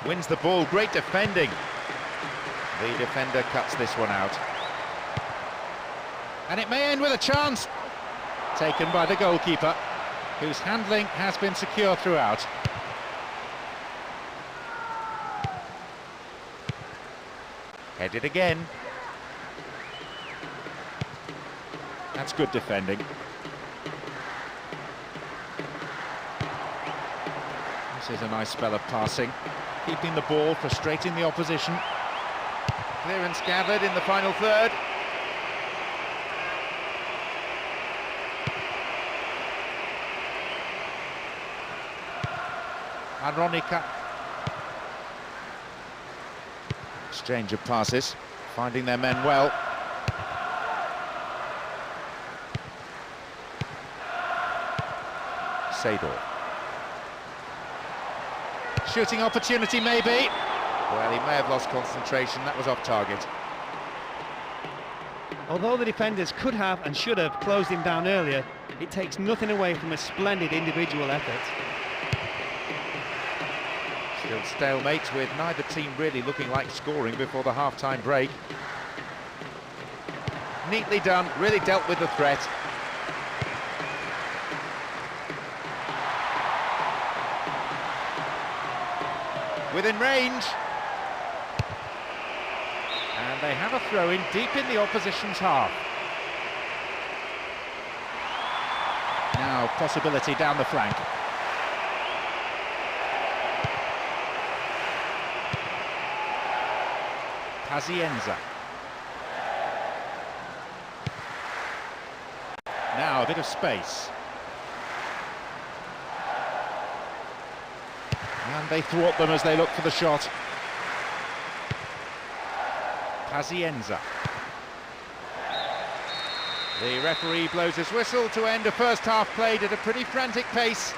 Wins the ball, great defending. The defender cuts this one out. And it may end with a chance. Taken by the goalkeeper, whose handling has been secure throughout. Headed again. That's good defending. This is a nice spell of passing. Keeping the ball, frustrating the opposition. Clearance gathered in the final third. Aronica. Exchange of passes, finding their men well. Sador. Shooting opportunity maybe. Well, he may have lost concentration, that was off target. Although the defenders could have and should have closed him down earlier, it takes nothing away from a splendid individual effort. Still stalemate, with neither team really looking like scoring before the half-time break. Neatly done, really dealt with the threat. Within range. And they have a throw-in deep in the opposition's half. Now, possibility down the flank. Pazienza. Now a bit of space. And they thwart them as they look for the shot. Pazienza. The referee blows his whistle to end a first half played at a pretty frantic pace.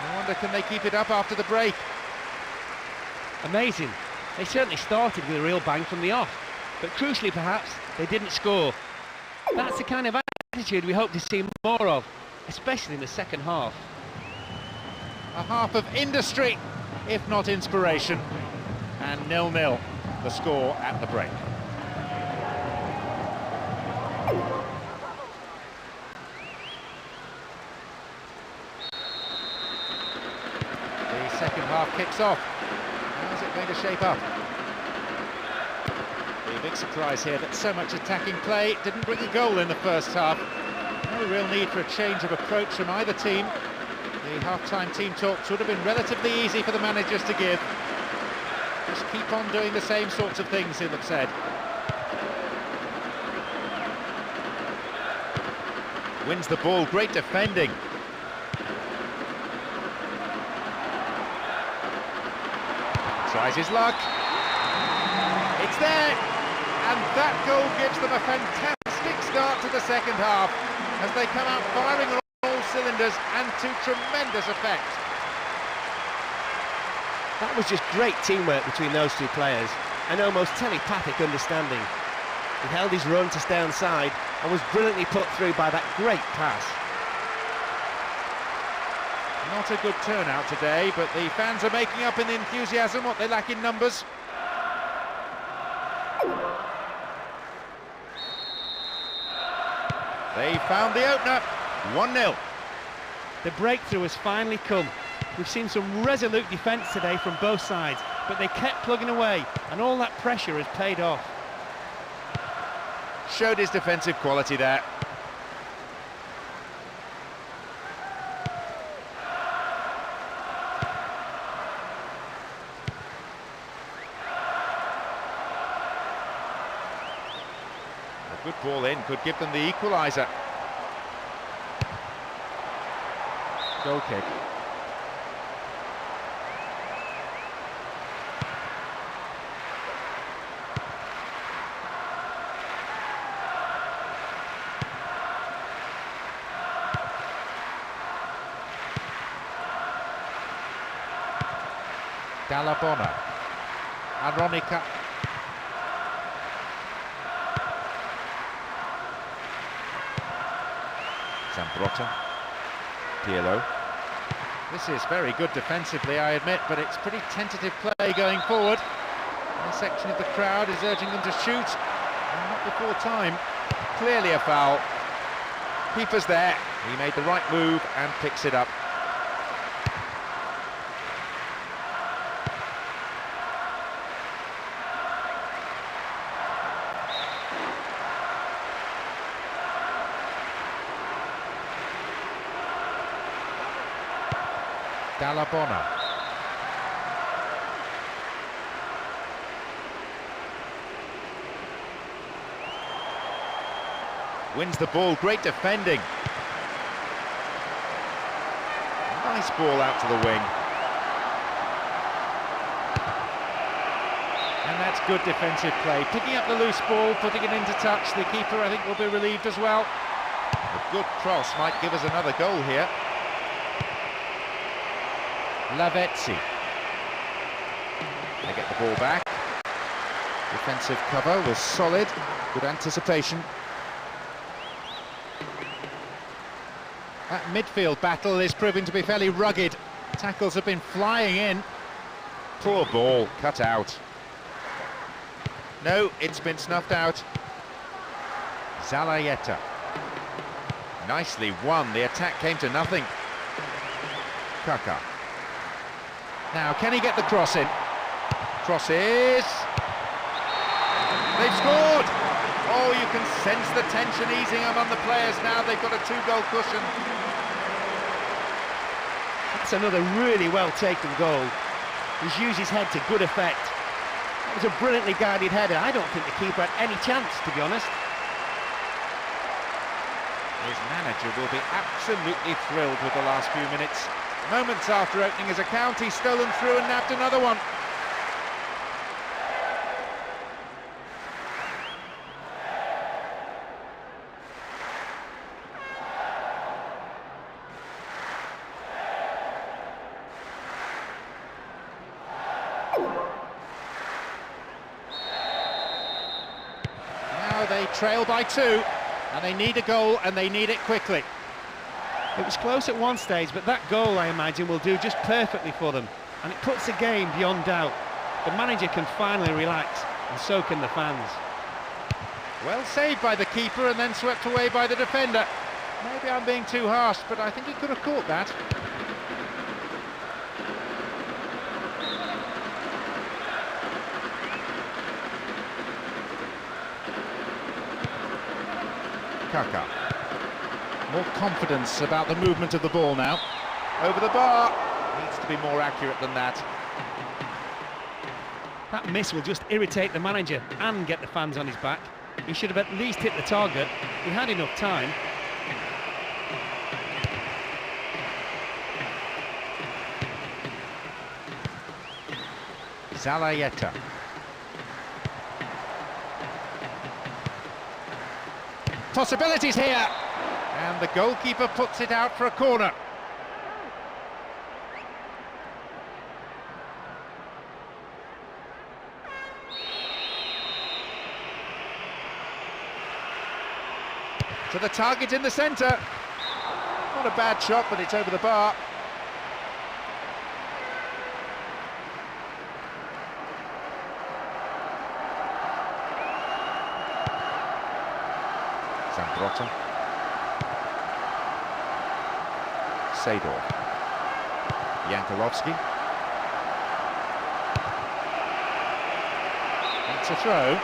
I wonder, can they keep it up after the break? Amazing. They certainly started with a real bang from the off, but crucially perhaps, they didn't score. That's the kind of attitude we hope to see more of, especially in the second half. A half of industry, if not inspiration, and 0-0, the score at the break. The second half kicks off. How's it going to shape up? The big surprise here that so much attacking play didn't bring a goal in the first half. No real need for a change of approach from either team. The half-time team talks would have been relatively easy for the managers to give. Just keep on doing the same sorts of things, he'll have said. Wins the ball, great defending. Tries his luck. It's there! And that goal gives them a fantastic start to the second half as they come out firing on all cylinders and to tremendous effect. That was just great teamwork between those two players, and almost telepathic understanding. He held his run to stay onside and was brilliantly put through by that great pass. Not a good turnout today, but the fans are making up in the enthusiasm what they lack in numbers. They found the opener, 1-0. The breakthrough has finally come. We've seen some resolute defence today from both sides, but they kept plugging away, and all that pressure has paid off. Showed his defensive quality there. A good ball in could give them the equaliser. Goal kick. Dalla Bona. Aronica. Zambrotta. Pirlo. This is very good defensively, I admit, but it's pretty tentative play going forward. A section of the crowd is urging them to shoot, and not before time. Clearly a foul. Keeper's there. He made the right move and picks it up. Dalla Bona. Wins the ball, great defending. Nice ball out to the wing. And that's good defensive play. Picking up the loose ball, putting it into touch. The keeper, I think, will be relieved as well. A good cross might give us another goal here. Lavezzi. They get the ball back. Defensive cover was solid. Good anticipation. That midfield battle is proving to be fairly rugged. Tackles have been flying in. Poor ball, cut out. No, it's been snuffed out. Zalayeta. Nicely won, the attack came to nothing. Kaka. Now, can he get the cross in? Crosses. They've scored! Oh, you can sense the tension easing among the players now. They've got a 2-goal cushion. That's another really well-taken goal. He's used his head to good effect. It was a brilliantly guided header. I don't think the keeper had any chance, to be honest. His manager will be absolutely thrilled with the last few minutes. Moments after opening his account, he's stolen through and nabbed another one. Now they trail by 2, and they need a goal, and they need it quickly. It was close at one stage, but that goal, I imagine, will do just perfectly for them. And it puts the game beyond doubt. The manager can finally relax, and so can the fans. Well saved by the keeper and then swept away by the defender. Maybe I'm being too harsh, but I think he could have caught that. Kaka. More confidence about the movement of the ball now. Over the bar. Needs to be more accurate than that. That miss will just irritate the manager and get the fans on his back. He should have at least hit the target. He had enough time. Zalayeta. Possibilities here! And the goalkeeper puts it out for a corner. To the target in the centre. Not a bad shot, but it's over the bar. Zambrotta. Sador. Yankolovsky. That's a throw.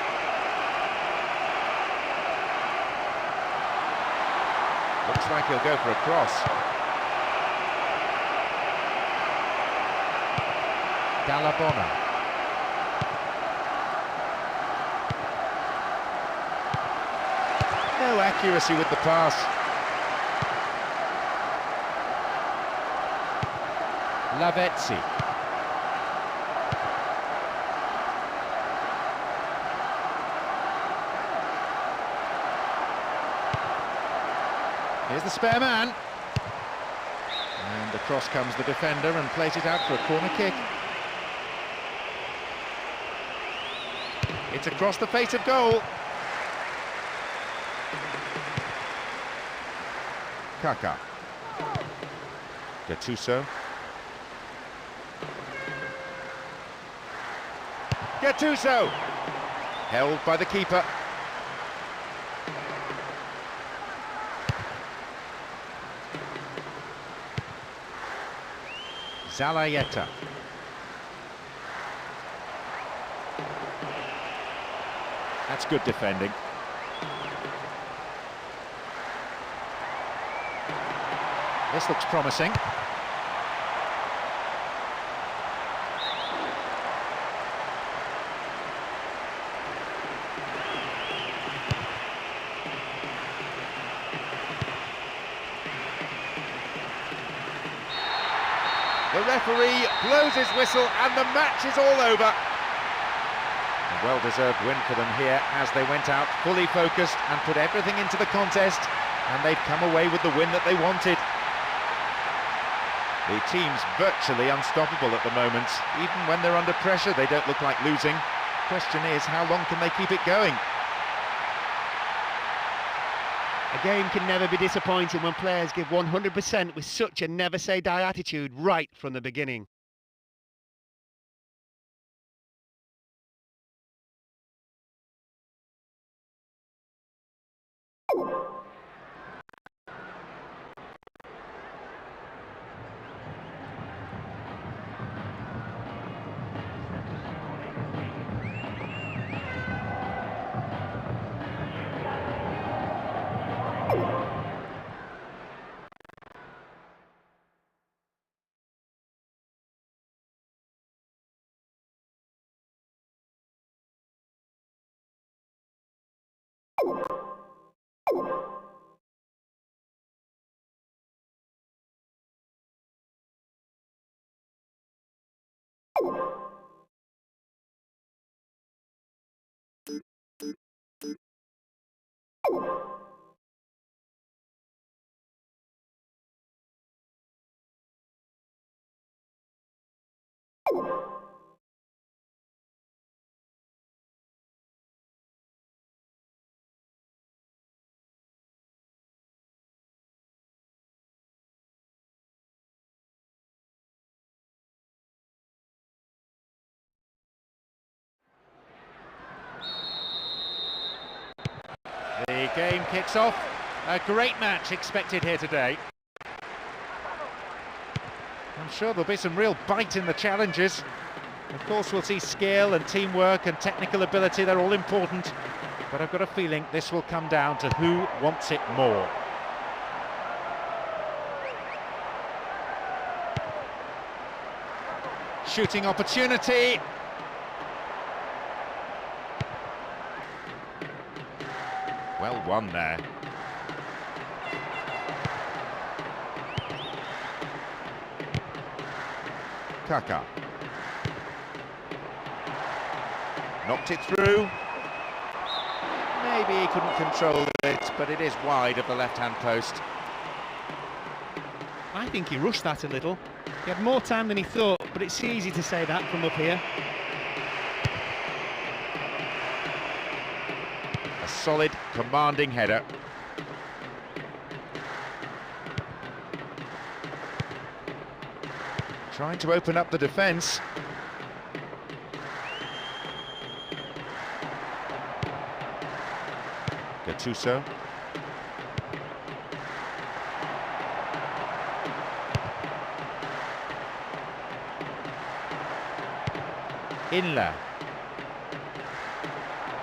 Looks like he'll go for a cross. Dalla Bona. No accuracy with the pass. Lavezzi. Here's the spare man. And across comes the defender and plays it out for a corner kick. It's across the face of goal. Kaka. Gattuso. Gattuso! Held by the keeper. Zalayeta. That's good defending. This looks promising. The referee blows his whistle and the match is all over. A well-deserved win for them here as they went out fully focused and put everything into the contest, and they've come away with the win that they wanted. The team's virtually unstoppable at the moment. Even when they're under pressure, they don't look like losing. Question is, how long can they keep it going? A game can never be disappointing when players give 100% with such a never-say-die attitude right from the beginning. The game kicks off. A great match expected here today. I'm sure there'll be some real bite in the challenges. Of course, we'll see skill and teamwork and technical ability, they're all important. But I've got a feeling this will come down to who wants it more. Shooting opportunity. Well won there. Kaka. Knocked it through. Maybe he couldn't control it, but it is wide of the left-hand post. I think he rushed that a little. He had more time than he thought, but it's easy to say that from up here. A solid, commanding header. Trying to open up the defence. Gattuso. Inla.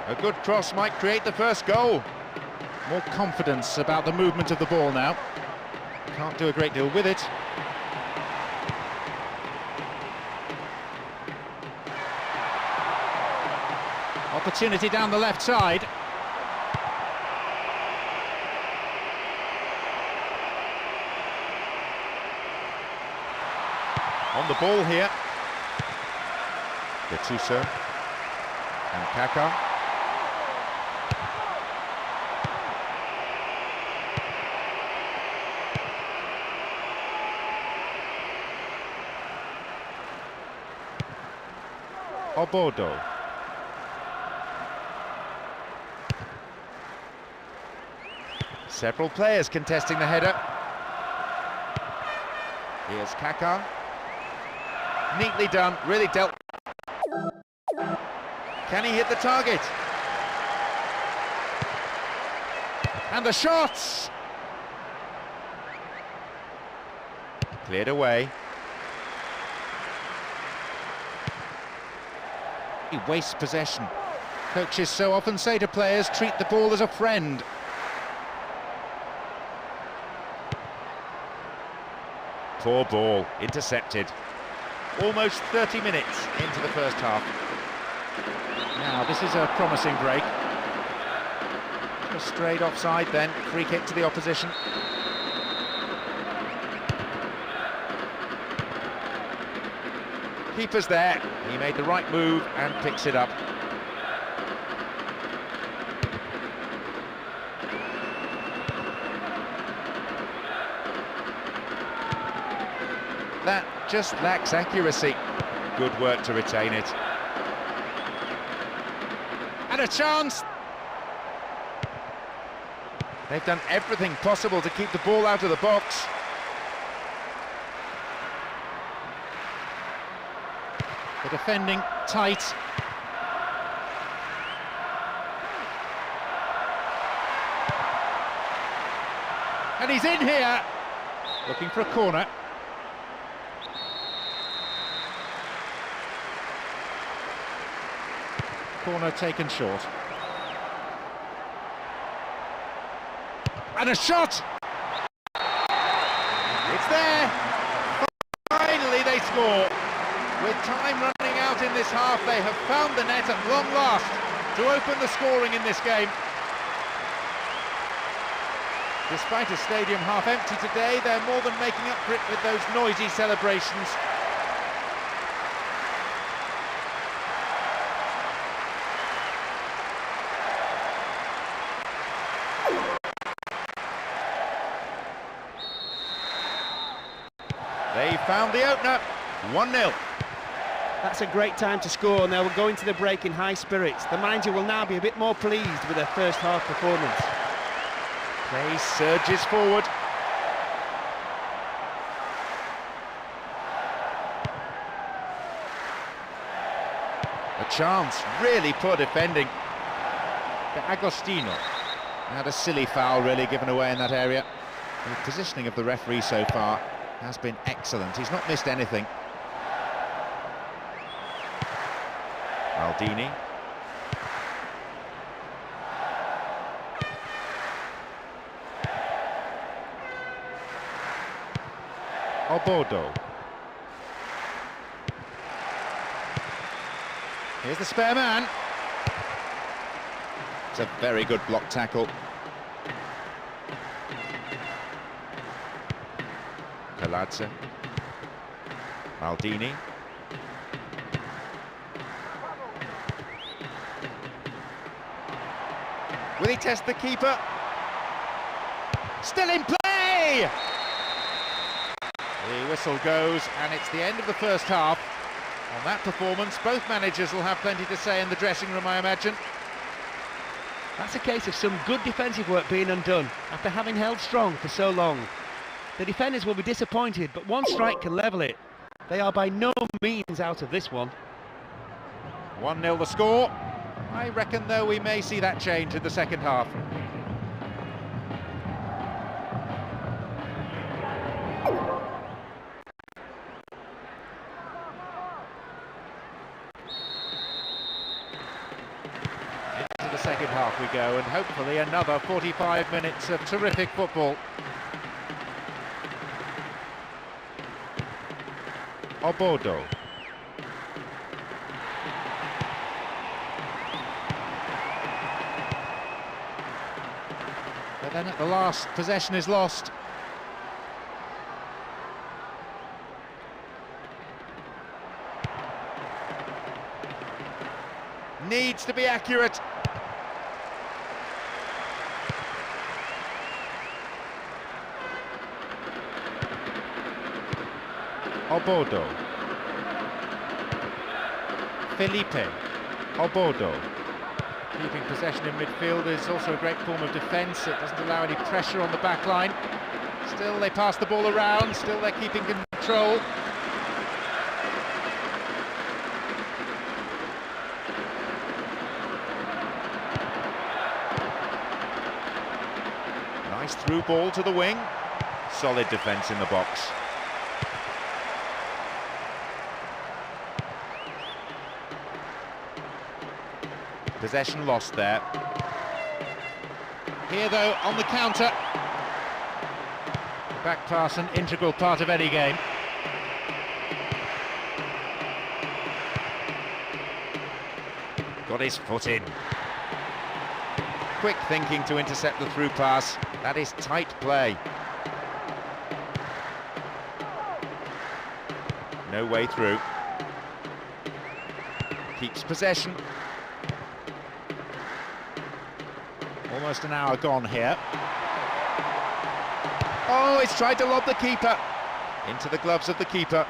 A good cross might create the first goal. More confidence about the movement of the ball now. Can't do a great deal with it. Opportunity down the left side. On the ball here. Gattuso and Kaka. Obodo. Several players contesting the header. Here's Kaká. Neatly done, really dealt. Can he hit the target? And the shots! Cleared away. He wastes possession. Coaches so often say to players, treat the ball as a friend. Poor ball, intercepted. Almost 30 minutes into the first half. Now, this is a promising break. Just straight offside then, free kick to the opposition. Keeper's there, he made the right move and picks it up. That just lacks accuracy. Good work to retain it. And a chance! They've done everything possible to keep the ball out of the box. The defending tight. And he's in here, looking for a corner. Corner taken short. And a shot! It's there! Finally they score. With time running out in this half, they have found the net at long last to open the scoring in this game. Despite a stadium half empty today, they're more than making up for it with those noisy celebrations. They found the opener, 1-0. That's a great time to score, and they will go into the break in high spirits. The manager will now be a bit more pleased with their first half performance. Play surges forward. A chance, really poor defending. De Agostino. Had a silly foul really given away in that area. The positioning of the referee so far has been excellent. He's not missed anything. Maldini. Obodo. Here's the spare man. It's a very good block tackle. Palazzo. Maldini. Will he test the keeper? Still in play! The whistle goes, and it's the end of the first half. On that performance, both managers will have plenty to say in the dressing room, I imagine. That's a case of some good defensive work being undone after having held strong for so long. The defenders will be disappointed, but one strike can level it. They are by no means out of this one. 1-0 the score. I reckon, though, we may see that change in the second half. Into the second half we go, and hopefully another 45 minutes of terrific football. Obodo. But then at the last, possession is lost. Needs to be accurate. Obodo. Felipe. Obodo. Keeping possession in midfield is also a great form of defence. It doesn't allow any pressure on the back line. Still, they pass the ball around. Still, they're keeping control. Nice through ball to the wing. Solid defence in the box. Possession lost there. Here, though, on the counter. Back pass, an integral part of any game. Got his foot in. Quick thinking to intercept the through pass. That is tight play. No way through. Keeps possession. Almost an hour gone here. Oh, it's tried to lob the keeper. Into the gloves of the keeper.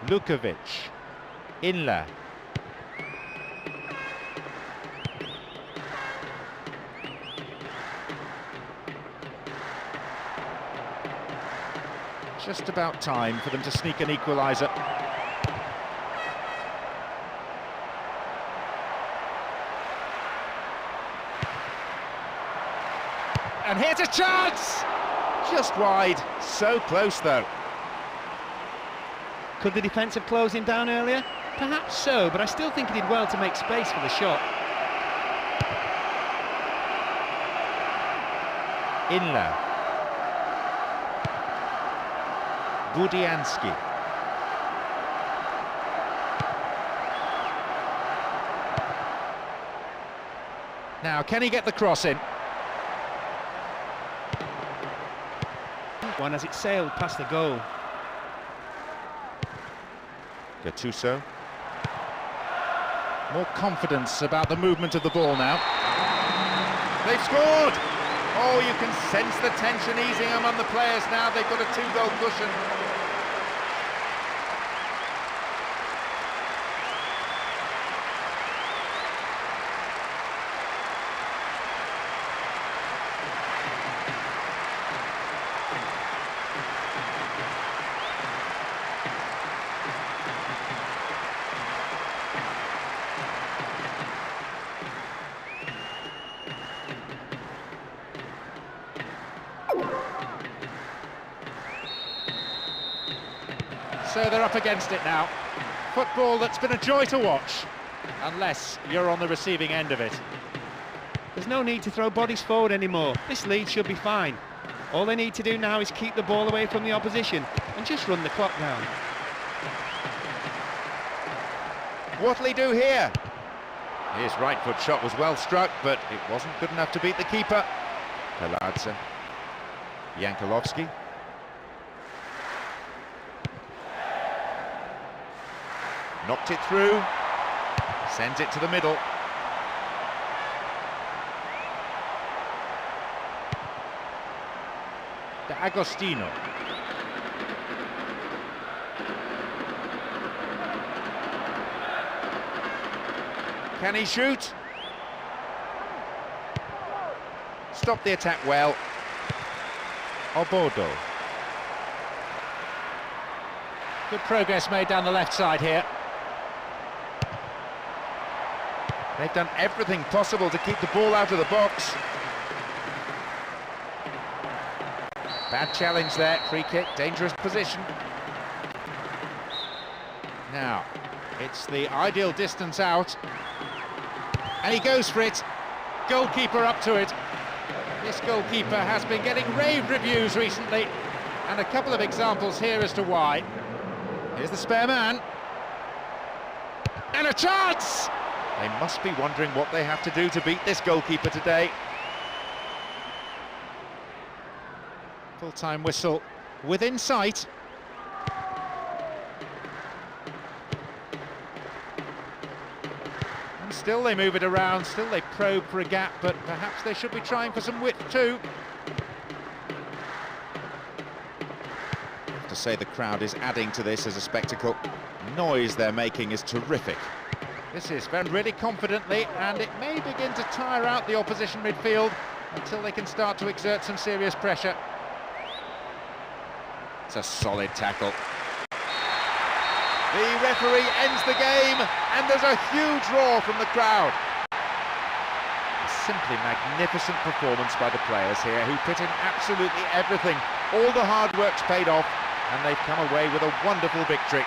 Lukovic. Inler. Just about time for them to sneak an equaliser. And here's a chance! Just wide, so close though. Could the defence have closed him down earlier? Perhaps so, but I still think he did well to make space for the shot. Inler. Budiansky. Now, can he get the cross in? One as it sailed past the goal. Gattuso. More confidence about the movement of the ball now. They've scored! Oh, you can sense the tension easing among the players now. They've got a 2-goal cushion. So they're up against it now. Football that's been a joy to watch, unless you're on the receiving end of it. There's no need to throw bodies forward anymore. This lead should be fine. All they need to do now is keep the ball away from the opposition and just run the clock down. What'll he do here? His right foot shot was well struck, but it wasn't good enough to beat the keeper. Peladze. Yankolovsky. Knocked it through, sends it to the middle. De Agostino. Can he shoot? Stop the attack well. Obodo. Good progress made down the left side here. They've done everything possible to keep the ball out of the box. Bad challenge there, free kick, dangerous position. Now, it's the ideal distance out. And he goes for it. Goalkeeper up to it. This goalkeeper has been getting rave reviews recently, and a couple of examples here as to why. Here's the spare man. And a chance! They must be wondering what they have to do to beat this goalkeeper today. Full-time whistle within sight. And still they move it around, still they probe for a gap, but perhaps they should be trying for some width too. I have to say the crowd is adding to this as a spectacle. The noise they're making is terrific. This is very really confidently, and it may begin to tire out the opposition midfield until they can start to exert some serious pressure. It's a solid tackle. The referee ends the game, and there's a huge roar from the crowd. A simply magnificent performance by the players here, who put in absolutely everything. All the hard work's paid off, and they've come away with a wonderful victory.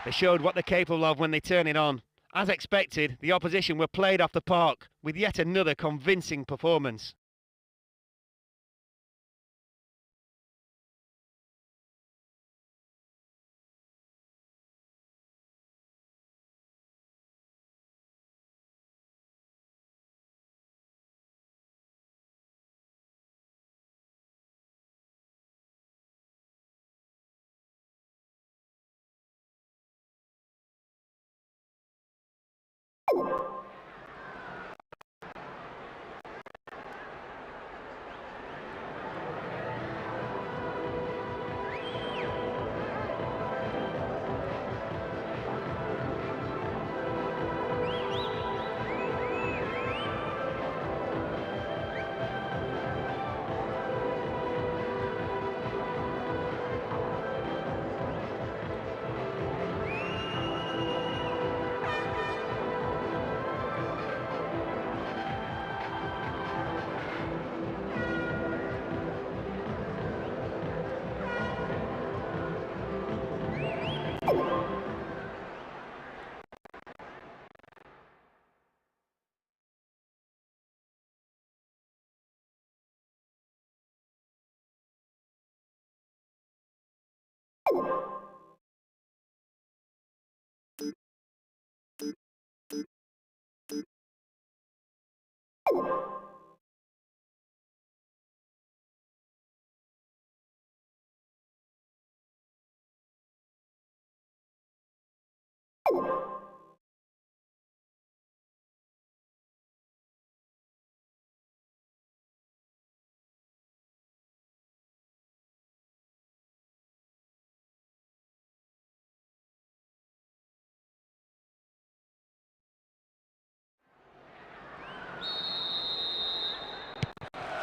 They showed what they're capable of when they turn it on. As expected, the opposition were played off the park with yet another convincing performance.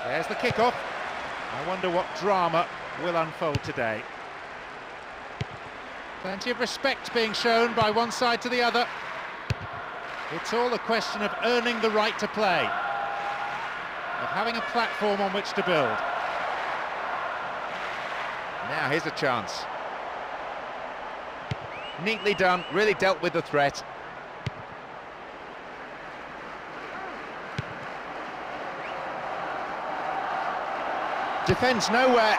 There's the kick-off. I wonder what drama will unfold today. Plenty of respect being shown by one side to the other. It's all a question of earning the right to play, of having a platform on which to build. Now here's a chance. Neatly done, really dealt with the threat. Defends nowhere.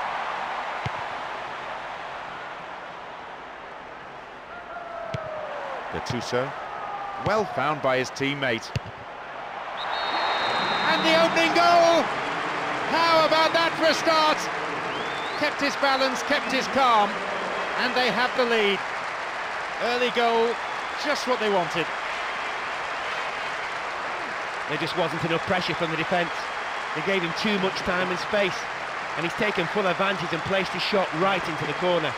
Gattuso, well found by his teammate. And the opening goal! How about that for a start? Kept his balance, kept his calm, and they have the lead. Early goal, just what they wanted. There just wasn't enough pressure from the defence. They gave him too much time and space, and he's taken full advantage and placed his shot right into the corner.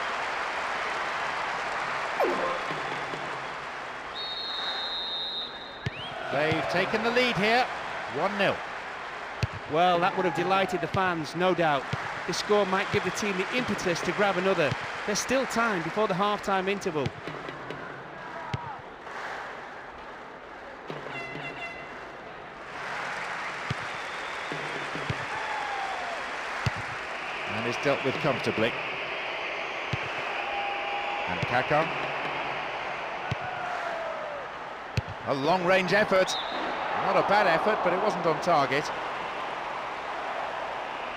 They've taken the lead here, 1-0. Well, that would have delighted the fans, no doubt. This score might give the team the impetus to grab another. There's still time before the half-time interval. And is dealt with comfortably. And Kaká. A long-range effort. Not a bad effort, but it wasn't on target.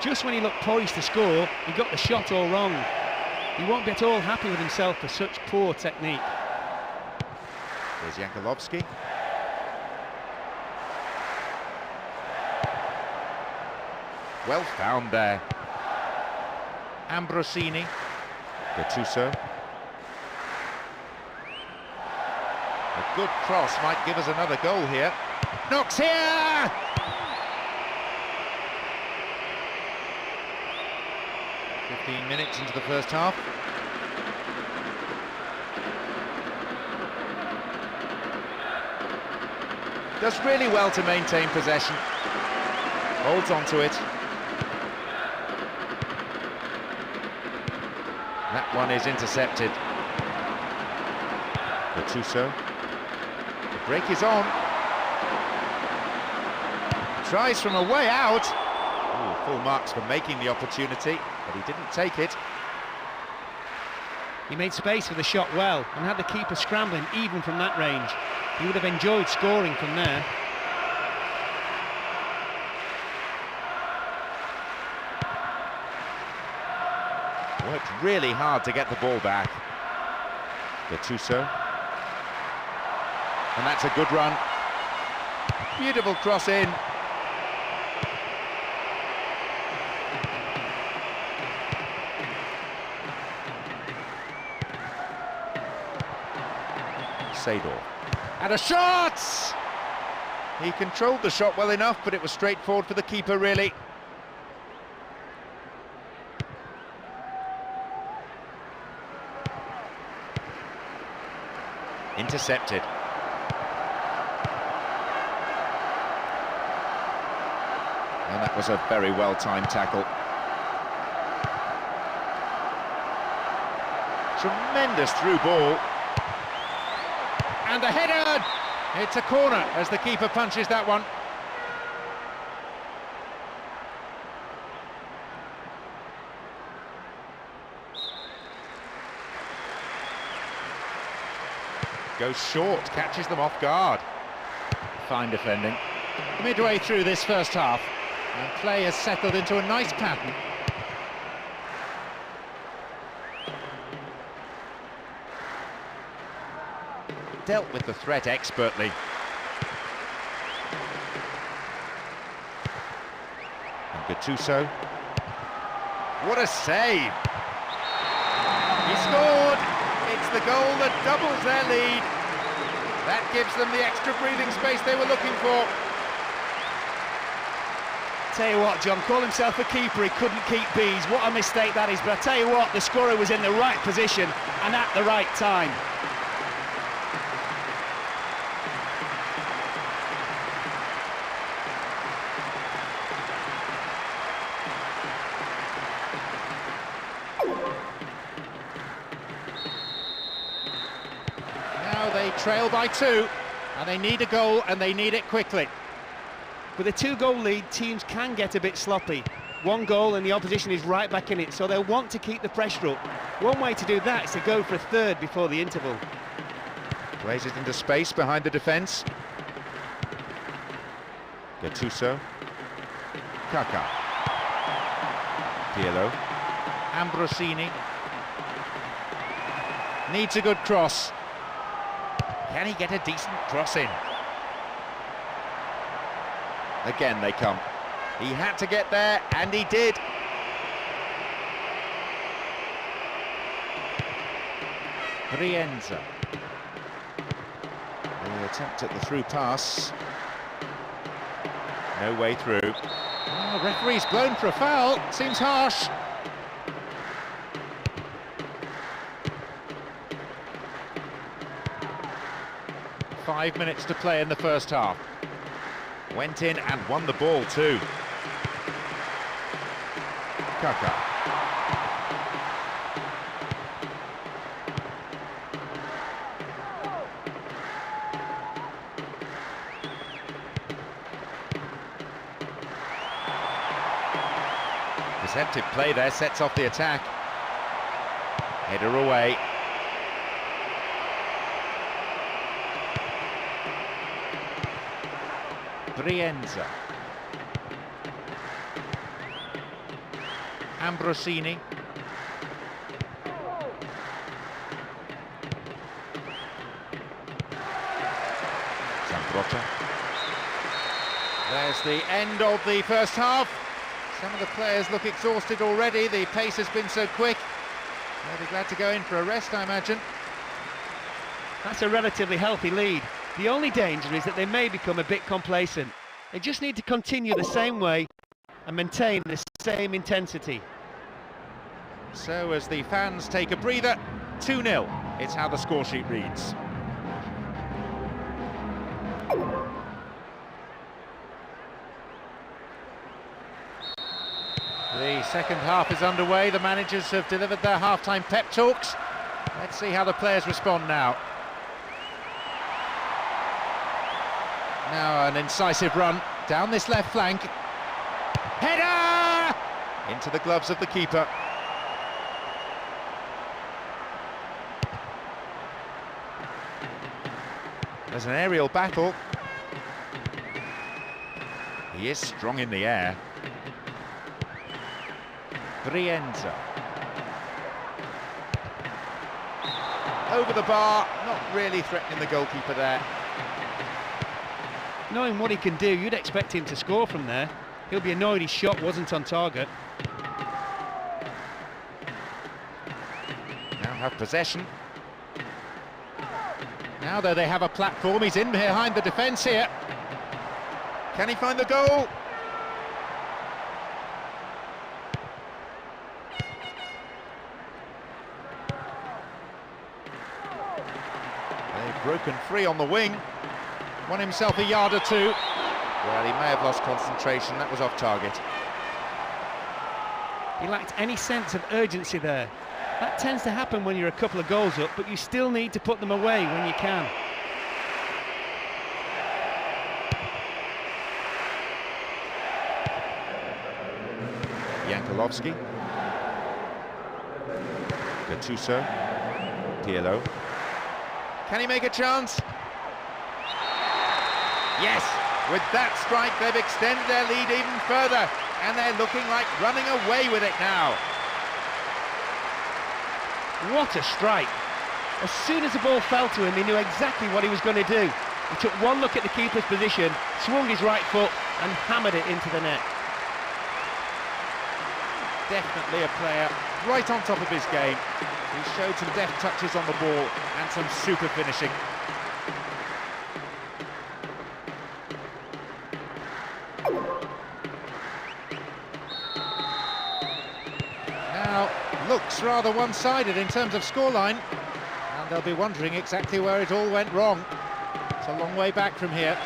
Just when he looked poised to score, he got the shot all wrong. He won't be at all happy with himself for such poor technique. There's Yankolovsky. Well found there. Ambrosini. Gattuso. A good cross might give us another goal here. Knocks here! .15 minutes into the first half. Does really well to maintain possession. Holds on to it. That one is intercepted. Gattuso. The break is on. Tries from a way out. Ooh, full marks for making the opportunity, but he didn't take it. He made space for the shot well and had the keeper scrambling even from that range. He would have enjoyed scoring from there. Worked really hard to get the ball back. Gattuso. And that's a good run. Beautiful cross in. Sador. And a shot! He controlled the shot well enough, but it was straightforward for the keeper, really. Intercepted. And that was a very well-timed tackle. Tremendous through ball. And the header! It's a corner as the keeper punches that one. Goes short, catches them off guard. Fine defending. Midway through this first half, and play has settled into a nice pattern. Dealt with the threat expertly. And Gattuso. What a save! He scored! It's the goal that doubles their lead. That gives them the extra breathing space they were looking for. Tell you what, John, call himself a keeper, he couldn't keep bees. What a mistake that is, but I tell you what, the scorer was in the right position and at the right time. They trail by 2, and they need a goal, and they need it quickly. With a 2-goal lead, teams can get a bit sloppy. 1 goal and the opposition is right back in it, so they'll want to keep the pressure up. One way to do that is to go for a third before the interval. Plays it into space behind the defence. Gattuso. Kaká. Pirlo. Ambrosini. Needs a good cross. Can he get a decent cross in? Again they come. He had to get there, and he did. Brienza. The attempt at the through pass. No way through. Oh, referee's blown for a foul. Seems harsh. Five minutes to play in the first half. Went in and won the ball too. Kaká. Deceptive play there, sets off the attack. Header away. Brienza. Ambrosini. Zambrotta. There's the end of the first half. Some of the players look exhausted already. The pace has been so quick. They'll be glad to go in for a rest, I imagine. That's a relatively healthy lead. The only danger is that they may become a bit complacent. They just need to continue the same way and maintain the same intensity. So as the fans take a breather, 2-0. It's how the score sheet reads. The second half is underway. The managers have delivered their half-time pep talks. Let's see how the players respond now. Now an incisive run down this left flank. Header! Into the gloves of the keeper. There's an aerial battle. He is strong in the air. Brienza. Over the bar, not really threatening the goalkeeper there. Knowing what he can do, you'd expect him to score from there. He'll be annoyed his shot wasn't on target. Now have possession. Now though they have a platform, he's in behind the defence here. Can he find the goal? They've broken free on the wing. Won himself a yard or two. Well, he may have lost concentration, that was off target. He lacked any sense of urgency there. That tends to happen when you're a couple of goals up, but you still need to put them away when you can. Yankolovsky. Gattuso. Pirlo. Can he make a chance? Yes! With that strike, they've extended their lead even further, and they're looking like running away with it now. What a strike! As soon as the ball fell to him, he knew exactly what he was going to do. He took one look at the keeper's position, swung his right foot and hammered it into the net. Definitely a player right on top of his game. He showed some deft touches on the ball and some super finishing. Now, looks rather one-sided in terms of scoreline, and they'll be wondering exactly where it all went wrong. It's a long way back from here.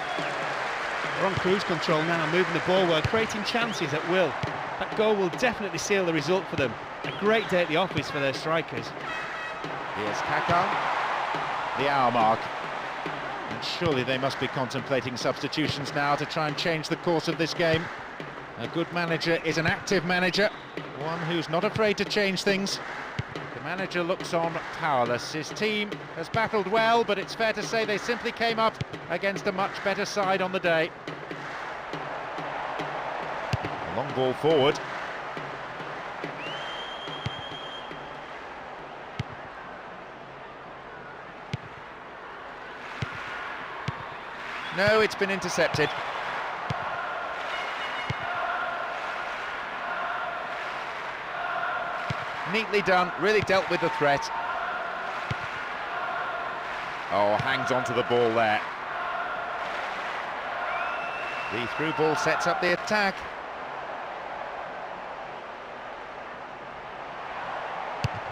They're on cruise control now, moving the ball well, creating chances at will. That goal will definitely seal the result for them. A great day at the office for their strikers. Here's Kaká, the hour mark. And surely they must be contemplating substitutions now to try and change the course of this game. A good manager is an active manager, one who's not afraid to change things. The manager looks on powerless. His team has battled well, but it's fair to say they simply came up against a much better side on the day. A long ball forward. No, it's been intercepted. Neatly done, really dealt with the threat. Oh, hangs on to the ball there. The through ball sets up the attack.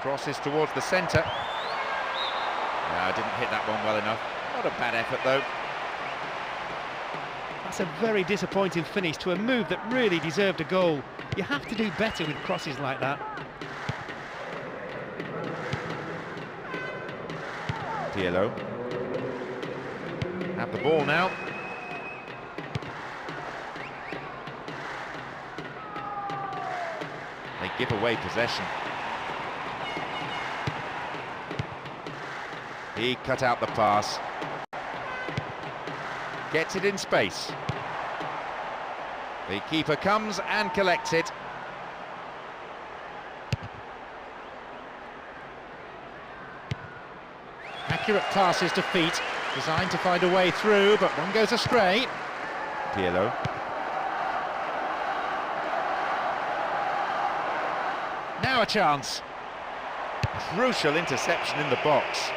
Crosses towards the centre. No, didn't hit that one well enough. Not a bad effort though. That's a very disappointing finish to a move that really deserved a goal. You have to do better with crosses like that. Pirlo. Have the ball now. They give away possession. He cut out the pass. Gets it in space. The keeper comes and collects it. Accurate passes to feet, designed to find a way through, but one goes astray. Pirlo. Now a chance. Crucial interception in the box.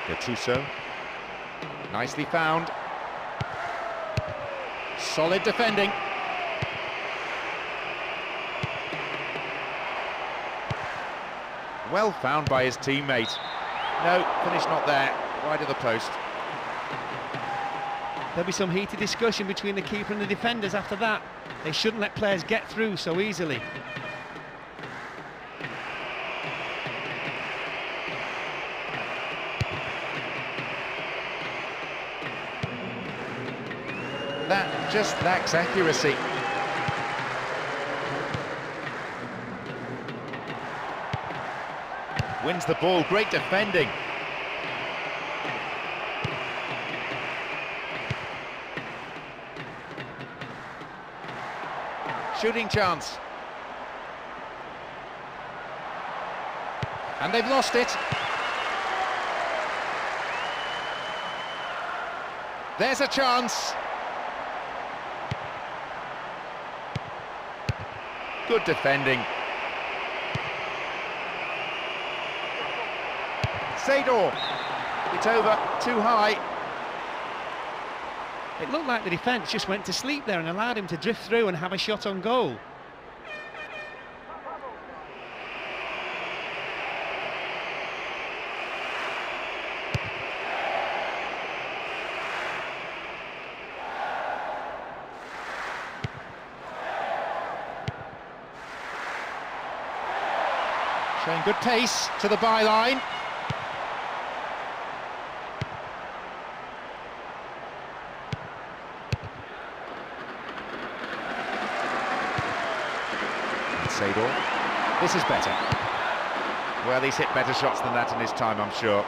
Gattuso. Nicely found. Solid defending. Well found by his teammate. No, finish not there. Wide of the post. There'll be some heated discussion between the keeper and the defenders after that. They shouldn't let players get through so easily. That just lacks accuracy. Wins the ball, great defending. Shooting chance. And they've lost it. There's a chance. Good defending. Sador. It's over, too high. It looked like the defence just went to sleep there and allowed him to drift through and have a shot on goal. Showing good pace to the byline. Sador. This is better. Well, he's hit better shots than that in his time, I'm sure.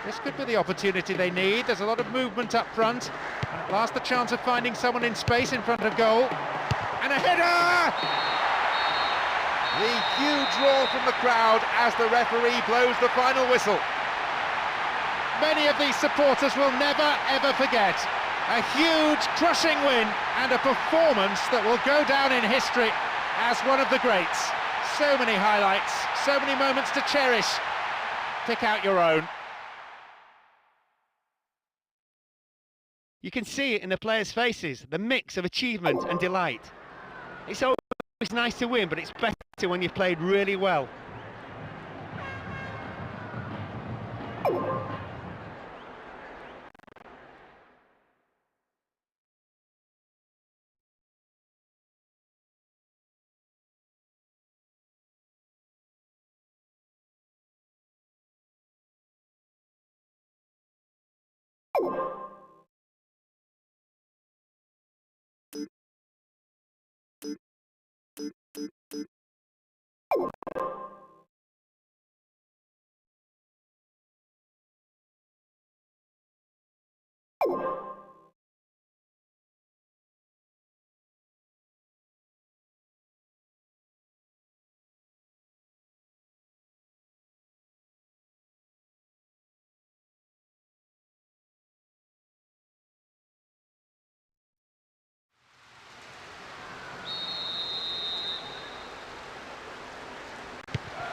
This could be the opportunity they need. There's a lot of movement up front. And at last the chance of finding someone in space in front of goal. And a header! The huge roar from the crowd as the referee blows the final whistle. Many of these supporters will never, ever forget. A huge, crushing win and a performance that will go down in history as one of the greats. So many highlights, so many moments to cherish. Pick out your own. You can see it in the players' faces, the mix of achievement and delight. It's always nice to win, but it's better when you've played really well.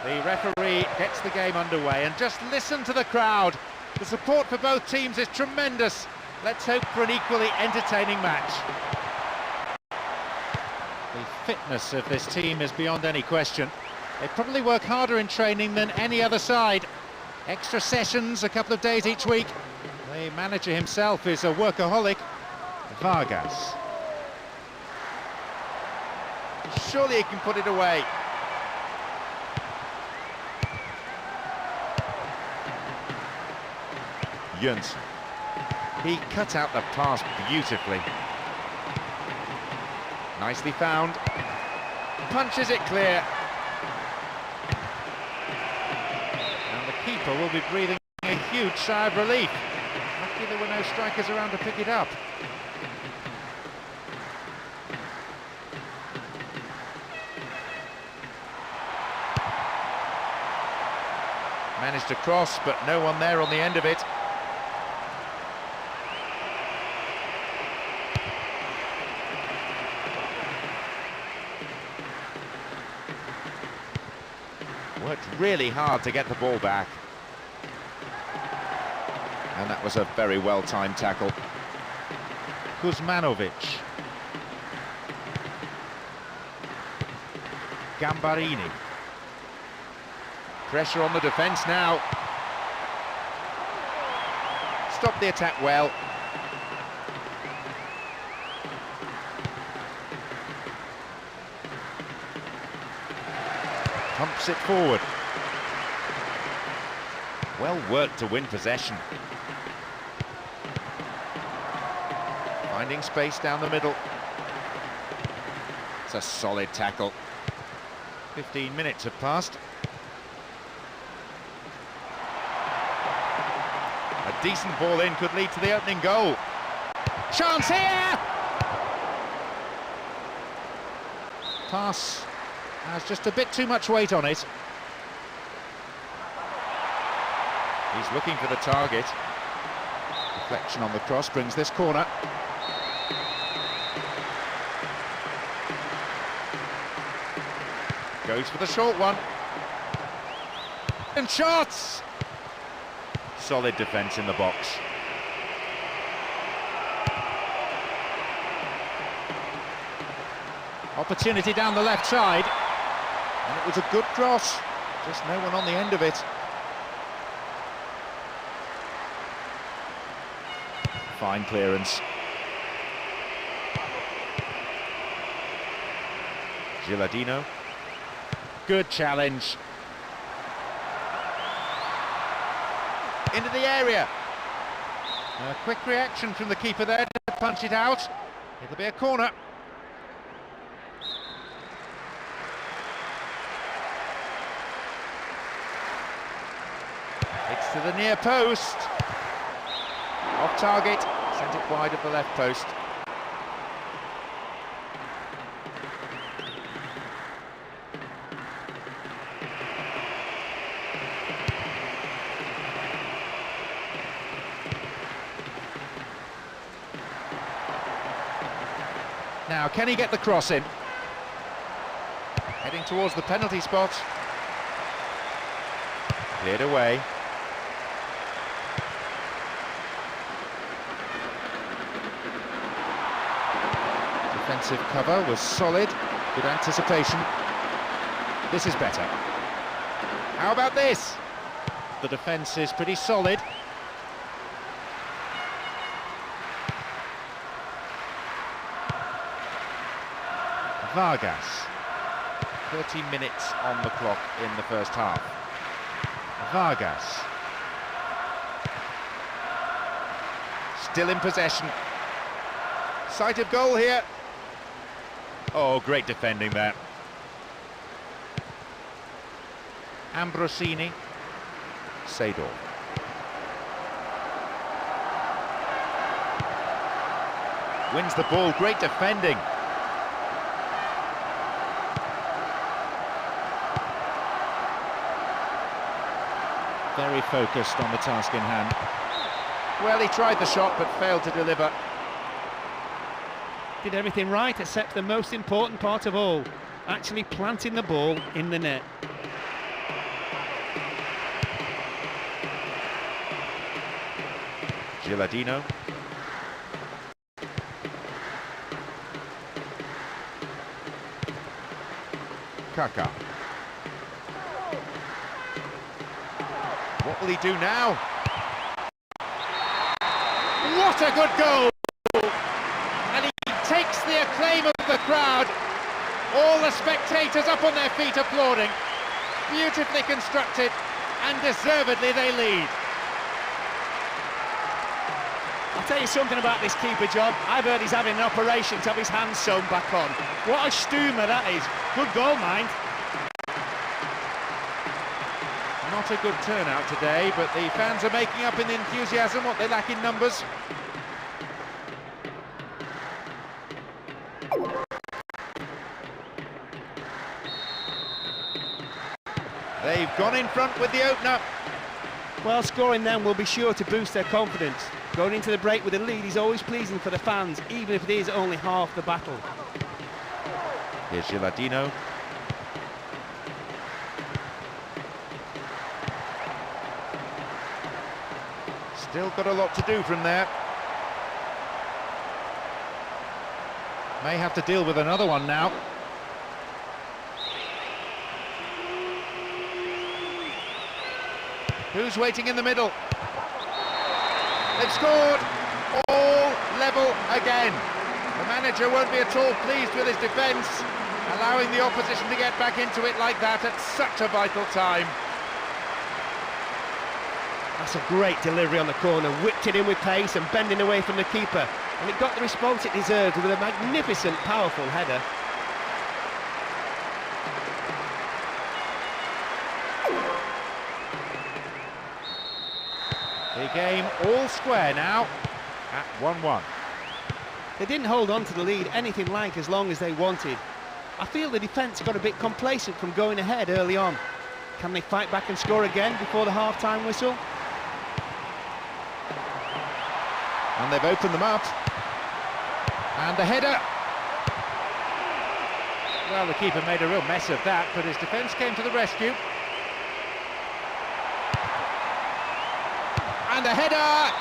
The referee gets the game underway, and just listen to the crowd. The support for both teams is tremendous. Let's hope for an equally entertaining match. The fitness of this team is beyond any question. They probably work harder in training than any other side. Extra sessions, a couple of days each week. The manager himself is a workaholic. Vargas. Surely he can put it away. Jöns. He cut out the pass beautifully. Nicely found. Punches it clear. And the keeper will be breathing a huge sigh of relief. Lucky there were no strikers around to pick it up. Managed to cross, but no one there on the end of it. Worked really hard to get the ball back. And that was a very well-timed tackle. Kuzmanovic. Gambarini. Pressure on the defence now. Stop the attack well. Pumps it forward. Well worked to win possession. Finding space down the middle. It's a solid tackle. 15 minutes have passed. A decent ball in could lead to the opening goal. Chance here! Pass has just a bit too much weight on it. He's looking for the target. Deflection on the cross brings this corner. Goes for the short one. And shots! Solid defence in the box. Opportunity down the left side. And it was a good cross. Just no one on the end of it. Fine clearance. Gilardino. Good challenge. Into the area. A quick reaction from the keeper there to punch it out. It'll be a corner. It's to the near post. Off target. Sent it wide of the left post. Now, can he get the cross in? Heading towards the penalty spot. Cleared away. Defensive cover was solid. Good anticipation. This is better. How about this? The defence is pretty solid. Vargas. 30 minutes on the clock in the first half. Vargas. Still in possession. Sight of goal here. Oh, great defending there. Ambrosini. Seydorf. Wins the ball, great defending. Very focused on the task in hand. Well, he tried the shot but failed to deliver. Did everything right except the most important part of all, actually planting the ball in the net. Gilardino. Kaká. What will he do now? What a good goal! And he takes the acclaim of the crowd. All the spectators up on their feet applauding. Beautifully constructed, and deservedly they lead. I'll tell you something about this keeper job. I've heard he's having an operation to have his hands sewn back on. What a stoomer that is. Good goal, mind. Not a good turnout today, but the fans are making up in the enthusiasm what they lack in numbers. They've gone in front with the opener. Well, scoring them will be sure to boost their confidence. Going into the break with a lead is always pleasing for the fans, even if it is only half the battle. Here's Gilardino. Still got a lot to do from there. May have to deal with another one now. Who's waiting in the middle? They've scored! All level again. The manager won't be at all pleased with his defence, allowing the opposition to get back into it like that at such a vital time. That's a great delivery on the corner, whipped it in with pace and bending away from the keeper. And it got the response it deserved with a magnificent, powerful header. The game all square now at 1-1. They didn't hold on to the lead anything like as long as they wanted. I feel the defence got a bit complacent from going ahead early on. Can they fight back and score again before the half-time whistle? And they've opened them up. And the header. Well, the keeper made a real mess of that, but his defence came to the rescue. And a header!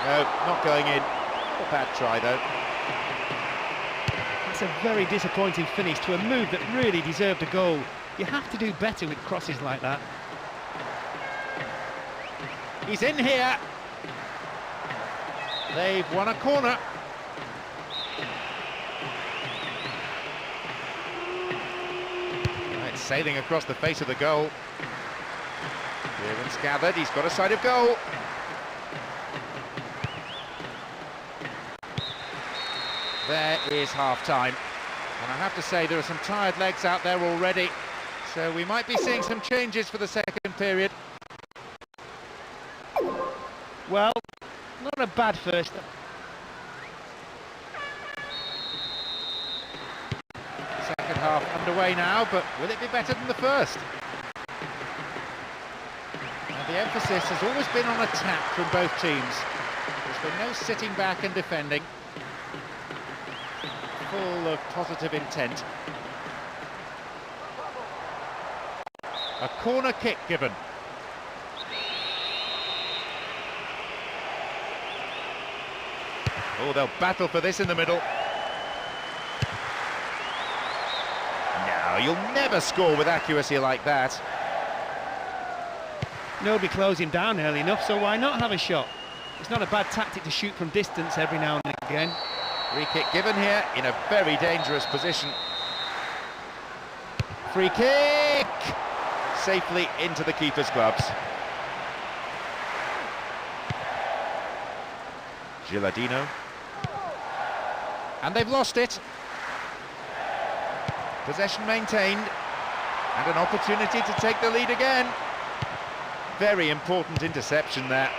No, not going in. A bad try, though. That's a very disappointing finish to a move that really deserved a goal. You have to do better with crosses like that. He's in here. They've won a corner. It's sailing across the face of the goal. Clearance gathered, he's got a sight of goal. There is half-time. And I have to say, there are some tired legs out there already. So we might be seeing some changes for the second period. Well, not a bad first. Second half underway now, but will it be better than the first? Now the emphasis has always been on attack from both teams. There's been no sitting back and defending. Full of positive intent. A corner kick given. Oh, they'll battle for this in the middle. No, you'll never score with accuracy like that. Nobody closed him down early enough, so why not have a shot? It's not a bad tactic to shoot from distance every now and again. Free kick given here in a very dangerous position. Free kick! Safely into the keeper's gloves. Gilardino. And they've lost it. Possession maintained. And an opportunity to take the lead again. Very important interception there.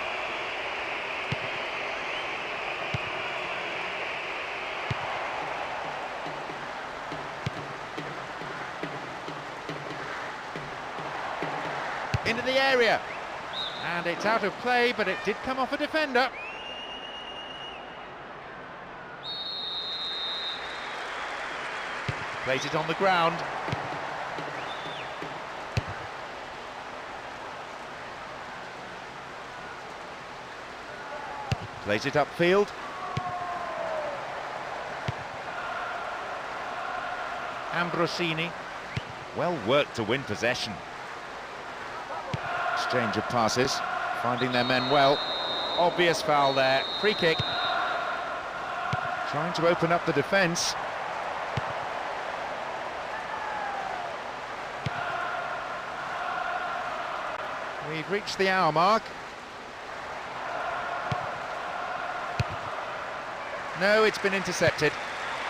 Into the area. And it's out of play, but it did come off a defender. Plays it on the ground. Plays it upfield. Ambrosini. Well worked to win possession. Exchange of passes, finding their men well. Obvious foul there. Free kick. Trying to open up the defence. We've reached the hour mark. No, it's been intercepted.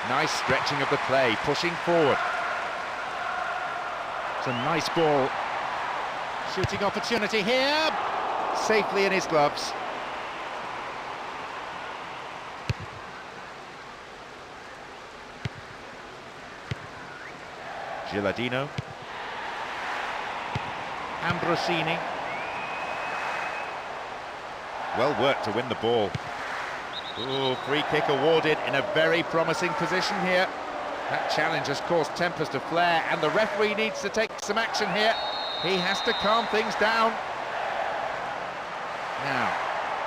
Nice stretching of the play, pushing forward. It's a nice ball. Shooting opportunity here. Safely in his gloves. Gilardino. Ambrosini. Well worked to win the ball. Ooh, free kick awarded in a very promising position here. That challenge has caused tempers to flare, and the referee needs to take some action here. He has to calm things down. Now,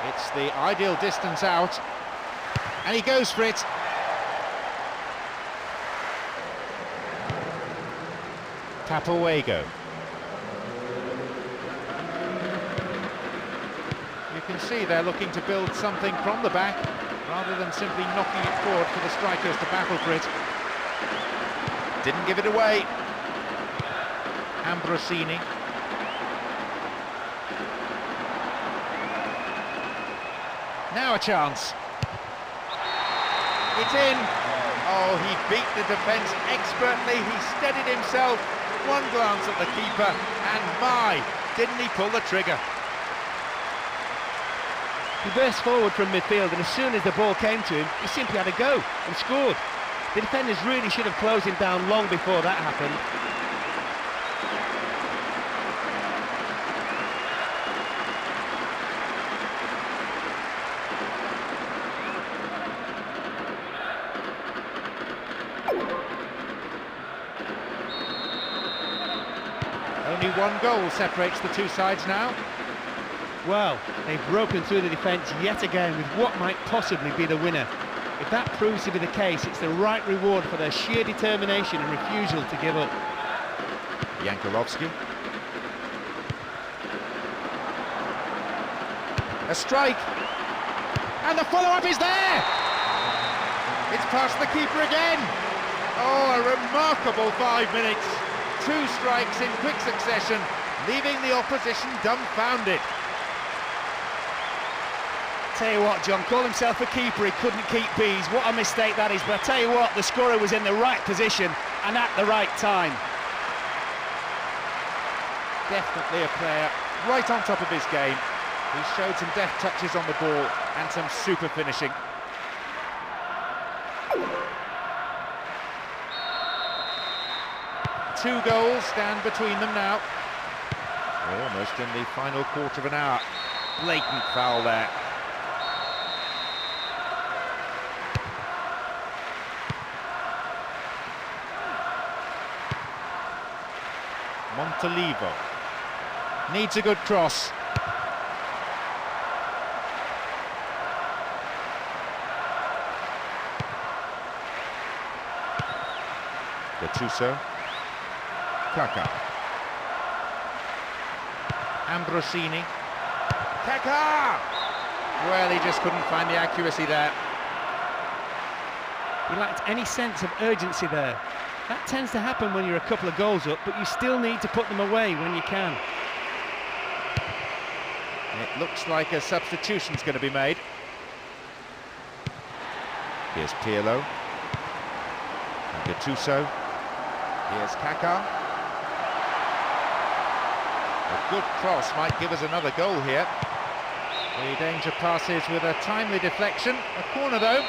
it's the ideal distance out, and he goes for it. Tapuego. can see they're looking to build something from the back, rather than simply knocking it forward for the strikers to battle for it. Didn't give it away. Ambrosini. Now a chance. It's in. Oh, he beat the defence expertly. He steadied himself. One glance at the keeper, and my, didn't he pull the trigger? He burst forward from midfield, and as soon as the ball came to him, he simply had a go and scored. The defenders really should have closed him down long before that happened. Only one goal separates the two sides now. Well, they've broken through the defence yet again with what might possibly be the winner. If that proves to be the case, it's the right reward for their sheer determination and refusal to give up. Yankolovsky. A strike. And the follow-up is there! It's past the keeper again. Oh, a remarkable 5 minutes. 2 strikes in quick succession, leaving the opposition dumbfounded. Tell you what, John, called himself a keeper, he couldn't keep bees. What a mistake that is, but I tell you what, the scorer was in the right position and at the right time. Definitely a player right on top of his game. He showed some deft touches on the ball and some super finishing. Two goals stand between them now. Almost in the final quarter of an hour. Blatant foul there. Montalivo needs a good cross. Gattuso. Kaká. Ambrosini. Kaká! Well, he just couldn't find the accuracy there. He lacked any sense of urgency there. That tends to happen when you're a couple of goals up, but you still need to put them away when you can. It looks like a substitution's going to be made. Here's Pirlo. And Gattuso. Here's Kaká. A good cross might give us another goal here. The danger passes with a timely deflection. A corner though.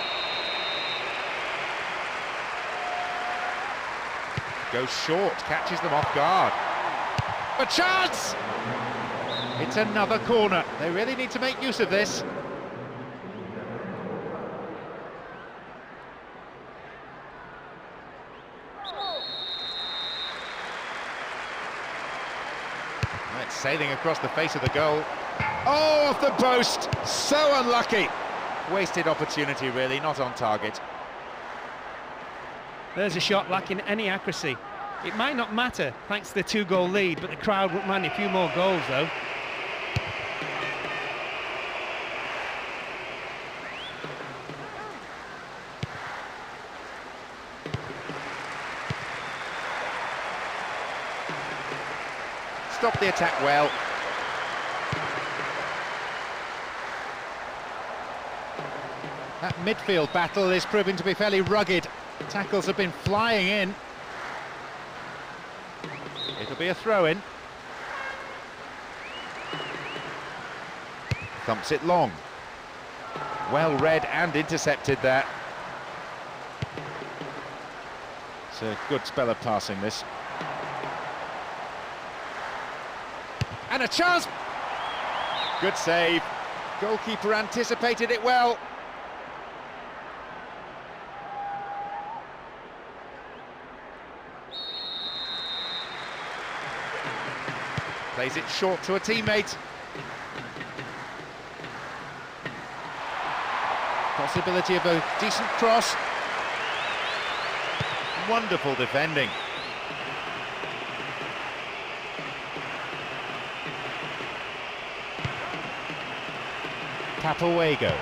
Goes short, catches them off guard. A chance! It's another corner. They really need to make use of this. It's sailing across the face of the goal. Oh, off the post! So unlucky! Wasted opportunity really, not on target. There's a shot lacking any accuracy. It might not matter thanks to the 2-goal lead, but the crowd won't mind a few more goals though. Stopped the attack well. That midfield battle is proving to be fairly rugged. Tackles have been flying in. It'll be a throw-in. Thumps it long. Well read and intercepted there. It's a good spell of passing, this. And a chance! Good save. Goalkeeper anticipated it well. Plays it short to a teammate. Possibility of a decent cross. Wonderful defending. Papawego.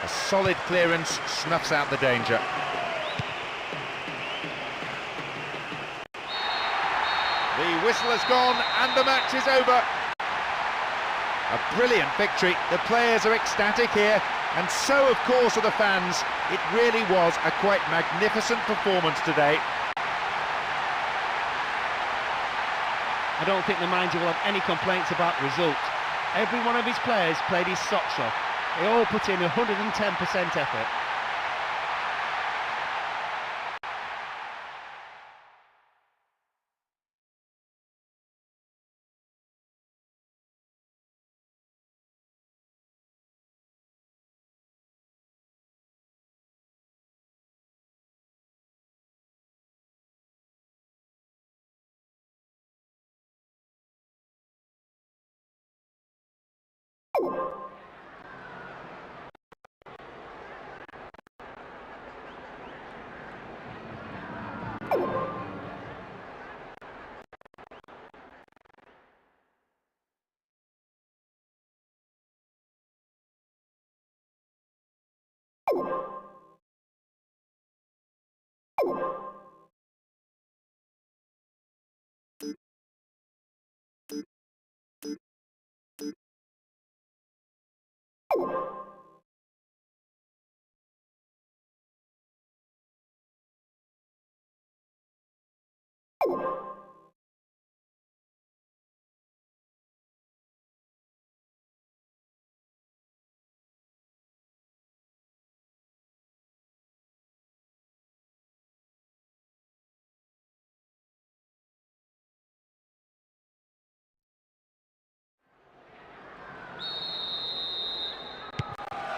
A solid clearance snuffs out the danger. The whistle has gone and the match is over. A brilliant victory. The players are ecstatic here, and so of course are the fans. It really was a quite magnificent performance today. I don't think the manager will have any complaints about the result. Every one of his players played his socks off. They all put in 110% effort.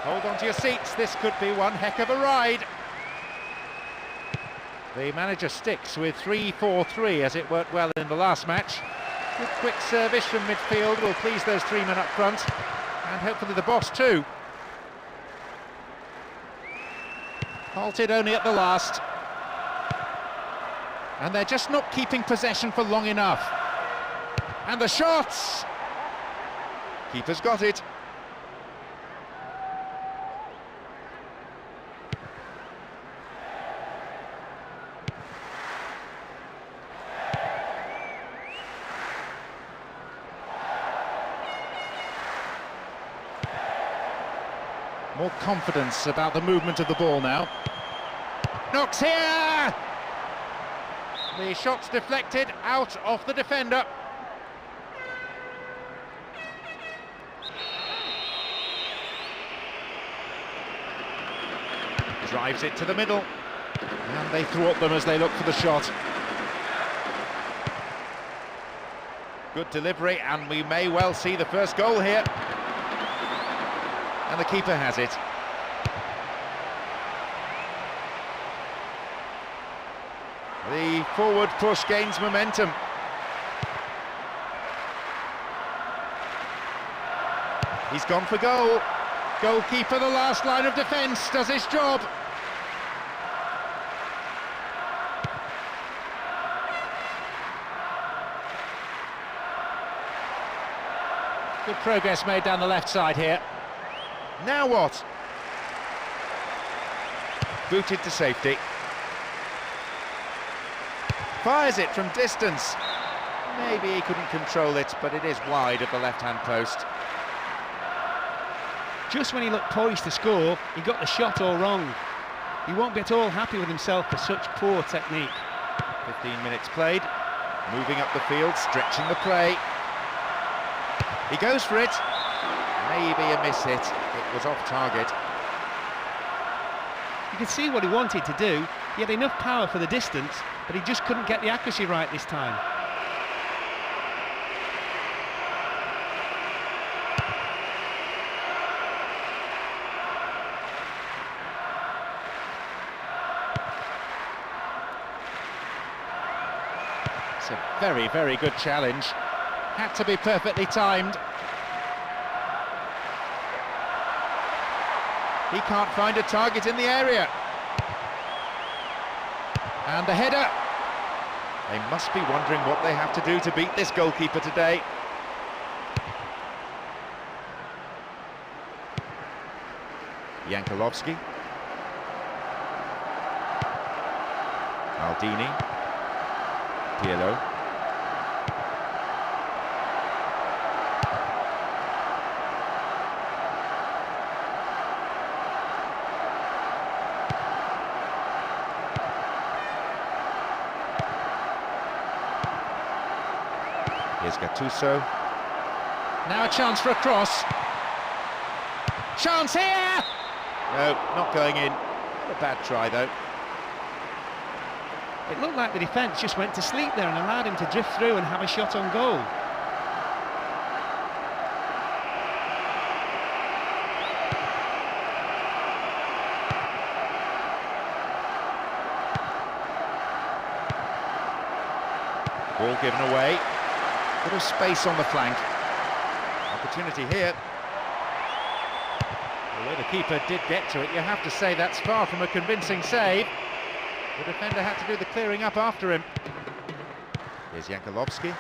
Hold on to your seats, this could be one heck of a ride. The manager sticks with 3-4-3 as it worked well in the last match. Good quick service from midfield will please those three men up front, and hopefully the boss too. Halted only at the last. And they're just not keeping possession for long enough. And the shots! Keeper's got it. More confidence about the movement of the ball now. Knocks here! The shot's deflected out off the defender. Drives it to the middle. And they thwart them as they look for the shot. Good delivery, and we may well see the first goal here. And the keeper has it. The forward push gains momentum. He's gone for goal. Goalkeeper, the last line of defence, does his job. Good progress made down the left side here. Now what? Booted to safety. Fires it from distance. Maybe he couldn't control it, but it is wide of the left-hand post. Just when he looked poised to score, he got the shot all wrong. He won't be at all happy with himself for such poor technique. 15 minutes played. Moving up the field, stretching the play. He goes for it. Maybe a miss hit. It was off target. You can see what he wanted to do. He had enough power for the distance, but he just couldn't get the accuracy right this time. It's a very, very good challenge. Had to be perfectly timed. He can't find a target in the area. And the header. They must be wondering what they have to do to beat this goalkeeper today. Jankulovski. Maldini. Pirlo. Here's Gattuso. Now a chance for a cross. Chance here! No, not going in. What a bad try, though. It looked like the defence just went to sleep there and allowed him to drift through and have a shot on goal. Ball given away. Bit of space on the flank. Opportunity here. Although the keeper did get to it, you have to say that's far from a convincing save. The defender had to do the clearing up after him. Here's Jankulovski.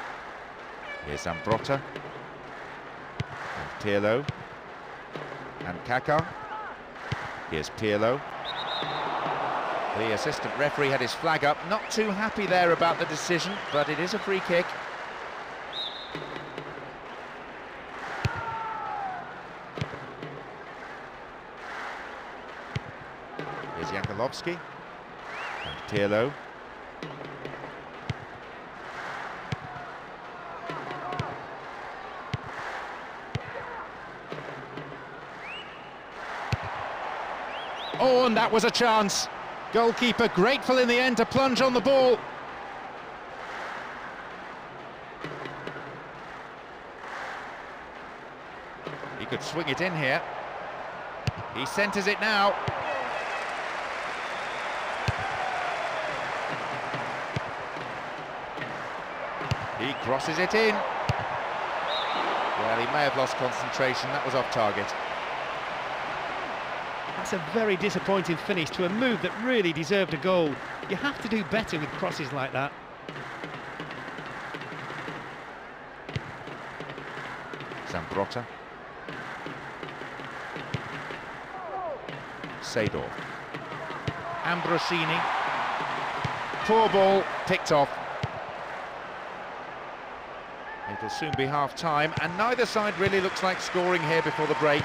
Here's Zambrotta. And Pirlo. And Kaká. Here's Pirlo. The assistant referee had his flag up. Not too happy there about the decision, but it is a free kick. Here's Jankulovski. And Pirlo. Oh, and that was a chance. Goalkeeper grateful in the end to plunge on the ball. He could swing it in here. He centres it now. He crosses it in. Well, he may have lost concentration. That was off target. That's a very disappointing finish to a move that really deserved a goal. You have to do better with crosses like that. Zambrotta. Seedorf. Ambrosini. Poor ball, picked off. It'll soon be half-time, and neither side really looks like scoring here before the break.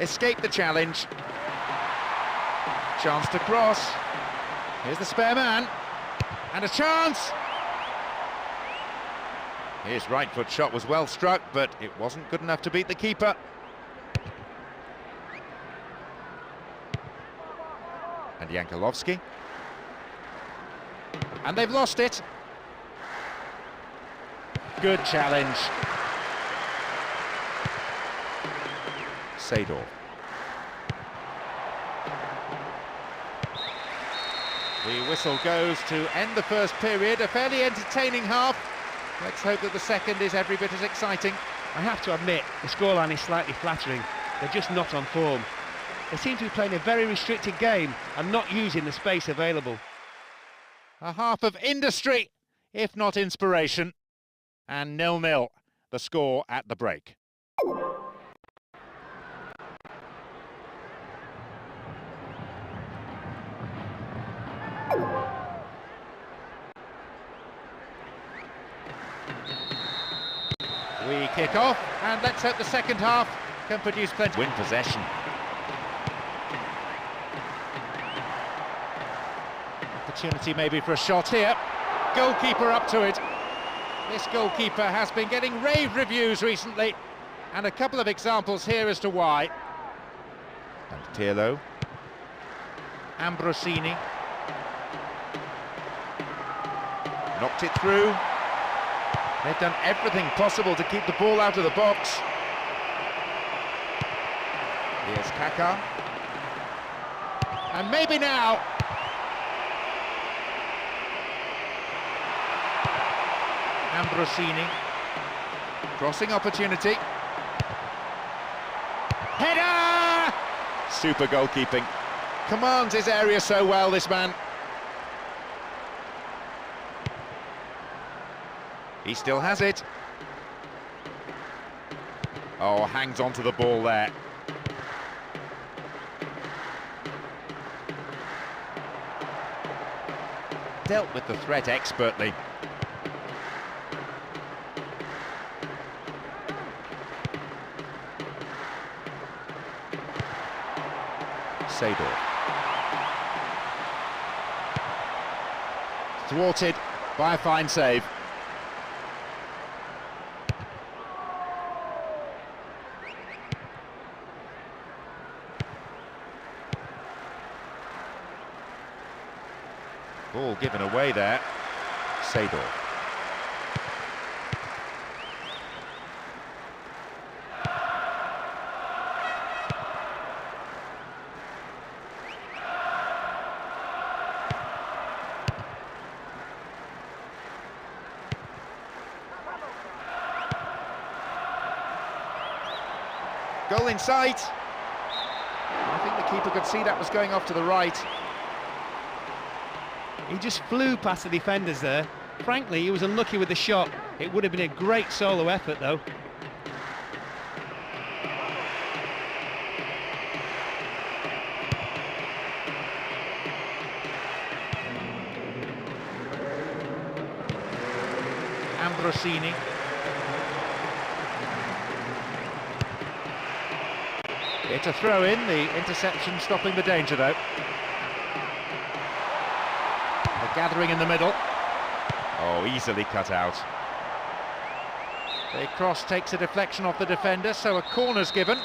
Escape the challenge. Chance to cross. Here's the spare man. And a chance! His right foot shot was well struck, but it wasn't good enough to beat the keeper. And Jankulovski. And they've lost it. Good challenge. Seedorf. The whistle goes to end the first period. A fairly entertaining half. Let's hope that the second is every bit as exciting. I have to admit, the scoreline is slightly flattering. They're just not on form. They seem to be playing a very restricted game and not using the space available. A half of industry, if not inspiration. And 0-0, the score at the break. We kick off, and let's hope the second half can produce plenty. Win possession. Opportunity maybe for a shot here. Goalkeeper up to it. This goalkeeper has been getting rave reviews recently, and a couple of examples here as to why. And Pirlo. Ambrosini. Knocked it through. They've done everything possible to keep the ball out of the box. Here's Kaká. And maybe now. Ambrosini. Crossing opportunity. Header! Super goalkeeping. Commands his area so well, this man. He still has it. Oh, hangs on to the ball there. Dealt with the threat expertly. Sador. Thwarted by a fine save. Ball given away there. Sador. Goal in sight. I think the keeper could see that was going off to the right. He just flew past the defenders there. Frankly, he was unlucky with the shot. It would have been a great solo effort, though. Ambrosini. It's a throw in, the interception stopping the danger though. A gathering in the middle. Oh, easily cut out. The cross takes a deflection off the defender, so a corner's given.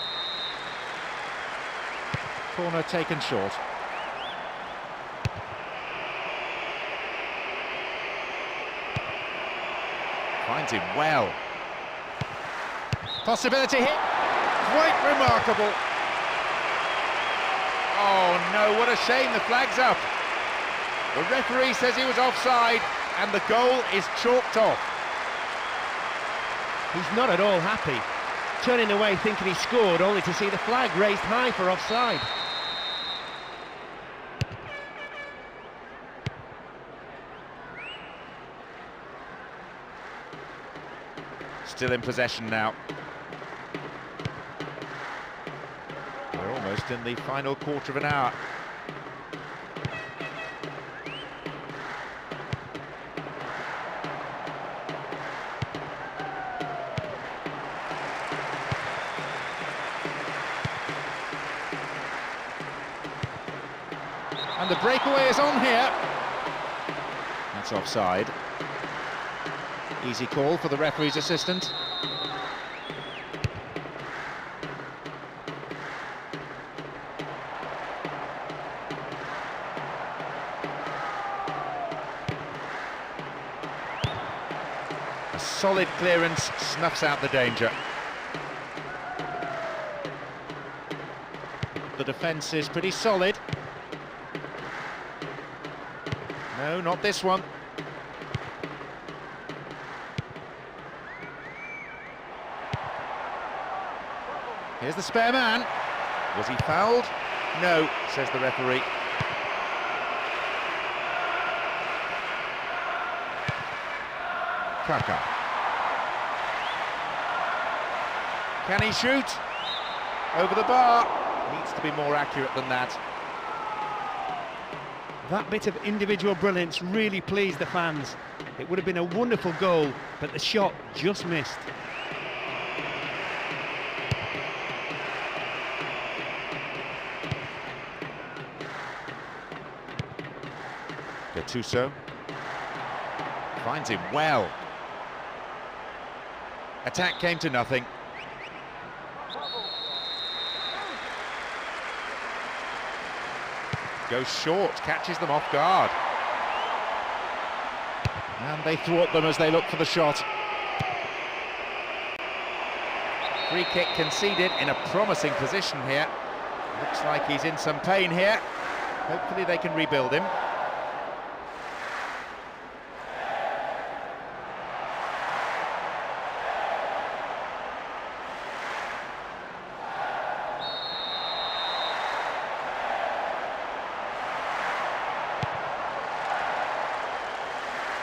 Corner taken short. Finds him well. Possibility hit. Quite remarkable. Oh no, what a shame, the flag's up. The referee says he was offside and the goal is chalked off. He's not at all happy. Turning away thinking he scored, only to see the flag raised high for offside. Still in possession now. We're almost in the final quarter of an hour. And the breakaway is on here. That's offside. Easy call for the referee's assistant. A solid clearance snuffs out the danger. The defence is pretty solid. No, not this one. Here's the spare man. Was he fouled? No, says the referee. Kaka. Can he shoot? Over the bar. Needs to be more accurate than that. That bit of individual brilliance really pleased the fans. It would have been a wonderful goal, but the shot just missed. Gattuso finds him well. Attack came to nothing. Goes short, catches them off guard. And they thwart them as they look for the shot. Free kick conceded in a promising position here. Looks like he's in some pain here. Hopefully they can rebuild him.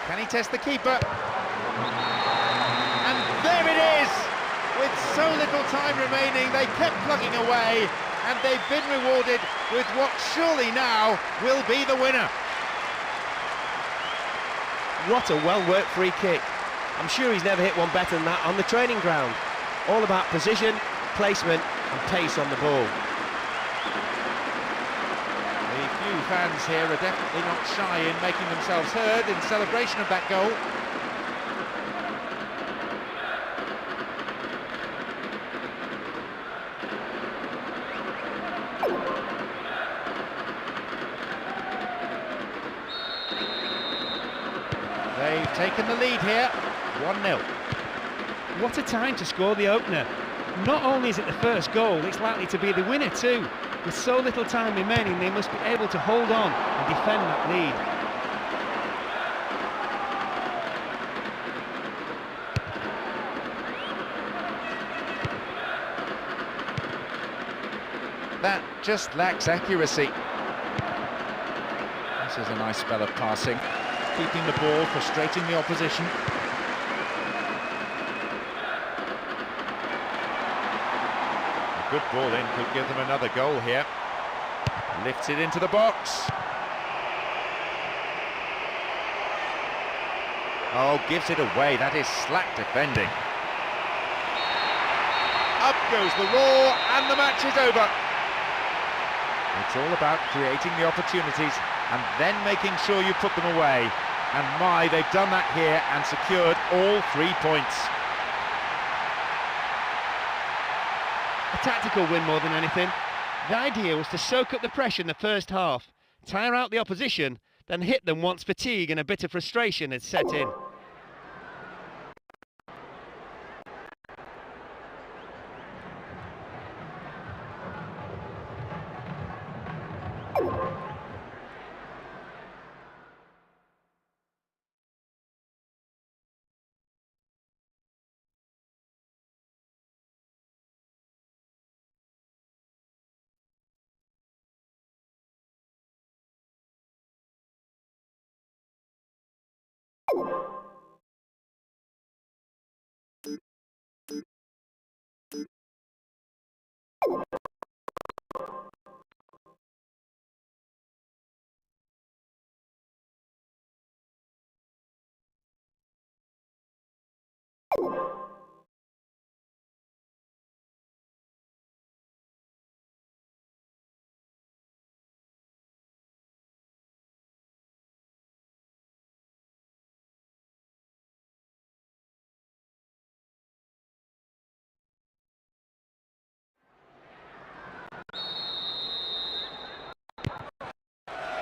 Can he test the keeper? With so little time remaining, they kept plugging away, and they've been rewarded with what surely now will be the winner. What a well-worked free kick. I'm sure he's never hit one better than that on the training ground. All about precision, placement and pace on the ball. The few fans here are definitely not shy in making themselves heard in celebration of that goal. They've taken the lead here, 1-0. What a time to score the opener. Not only is it the first goal, it's likely to be the winner too. With so little time remaining, they must be able to hold on and defend that lead. That just lacks accuracy. This is a nice spell of passing, keeping the ball, frustrating the opposition. A good ball in could give them another goal here. Lifts it into the box. Oh, gives it away. That is slack defending. Up goes the roar, and the match is over. It's all about creating the opportunities and then making sure you put them away. And my, they've done that here and secured all 3 points. A tactical win more than anything. The idea was to soak up the pressure in the first half, tire out the opposition, then hit them once fatigue and a bit of frustration had set in.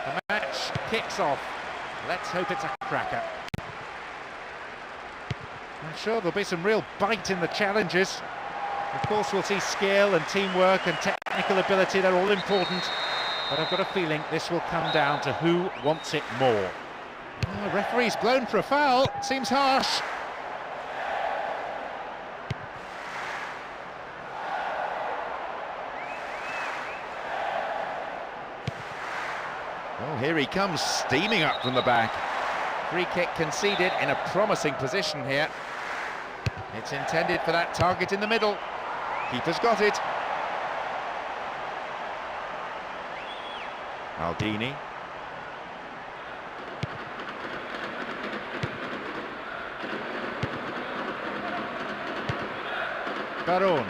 The match kicks off. Let's hope it's a cracker. I'm sure there'll be some real bite in the challenges. Of course, we'll see skill and teamwork and technical ability, they're all important. But I've got a feeling this will come down to who wants it more. Oh, referee's blown for a foul, seems harsh. Oh, here he comes, steaming up from the back. Free kick conceded in a promising position here. It's intended for that target in the middle. Keeper's got it. Aldini. Barone.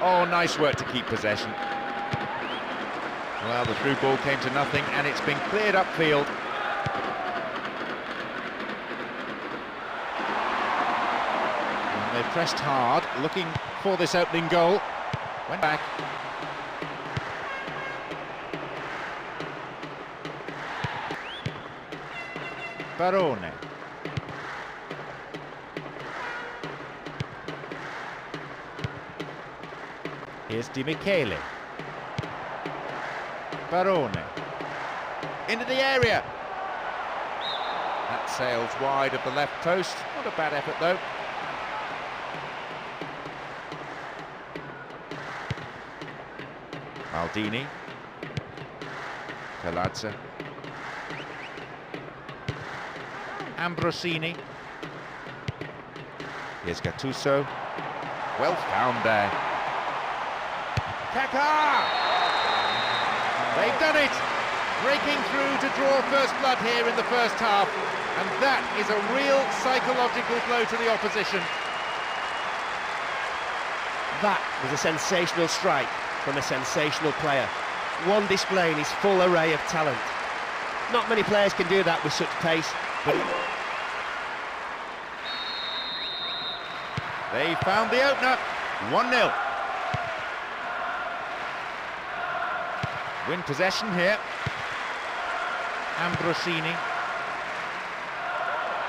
Oh, nice work to keep possession. Well, the through ball came to nothing and it's been cleared upfield. And they've pressed hard, looking for this opening goal. Went back. Barone. Here's Di Michele. Barone. Into the area. That sails wide of the left post. Not a bad effort though. Aldini. Palazza. Ambrosini. Here's Gattuso. Well found there. Kaká! They've done it! Breaking through to draw first blood here in the first half. And that is a real psychological blow to the opposition. That was a sensational strike from a sensational player. One displaying his full array of talent. Not many players can do that with such pace, but they found the opener. 1-0. Win possession here. Ambrosini.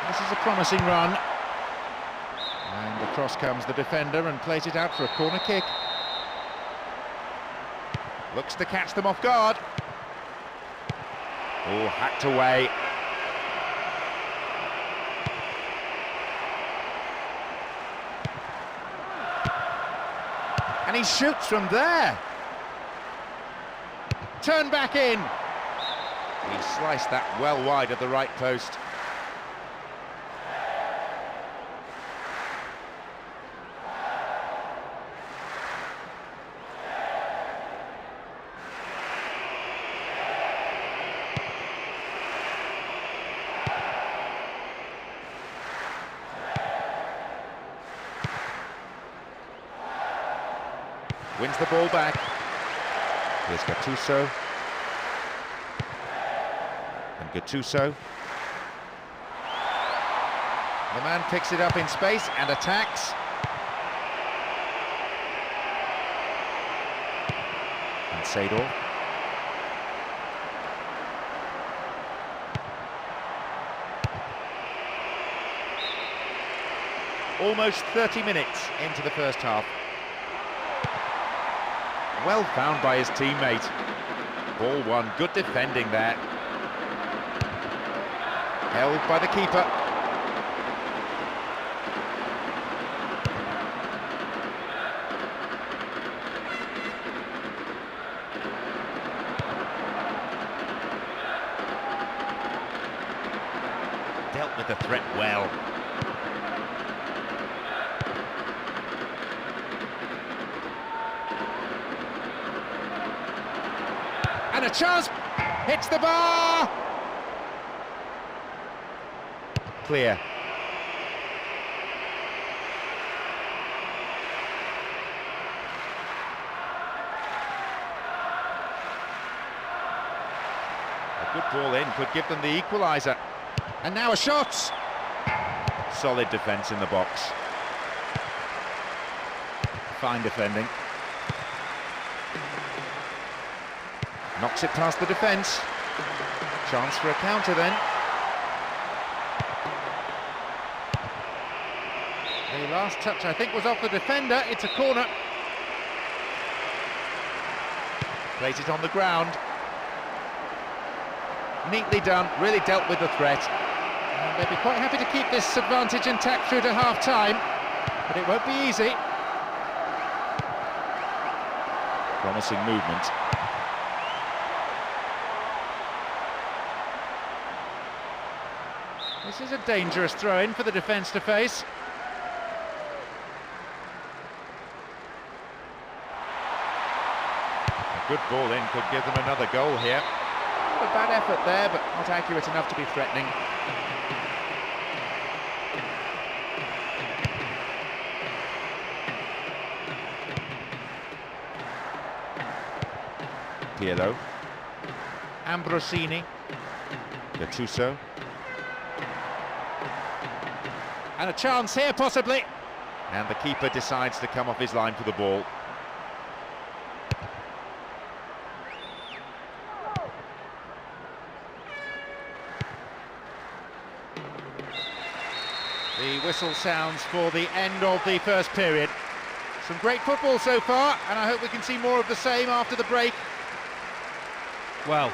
This is a promising run. And across comes the defender and plays it out for a corner kick. Looks to catch them off guard. Oh, hacked away. And he shoots from there. Turn back in. He sliced that well wide of the right post. Wins the ball back. Here's Gattuso. And Gattuso. The man picks it up in space and attacks. And Seydorf. Almost 30 minutes into the first half. Well found by his teammate. Ball won, good defending there. Held by the keeper. Dealt with the threat well. And a chance, hits the bar! Clear. A good ball in could give them the equaliser. And now a shot! Solid defence in the box. Fine defending. Knocks it past the defence. Chance for a counter then. The last touch, I think, was off the defender. It's a corner. Plays it on the ground. Neatly done, really dealt with the threat. And they'd be quite happy to keep this advantage intact through to half-time, but it won't be easy. Promising movement. This is a dangerous throw-in for the defence to face. A good ball in could give them another goal here. Not a bad effort there, but not accurate enough to be threatening. Pirlo. Ambrosini. Gattuso. And a chance here, possibly. And the keeper decides to come off his line for the ball. The whistle sounds for the end of the first period. Some great football so far, and I hope we can see more of the same after the break. Well,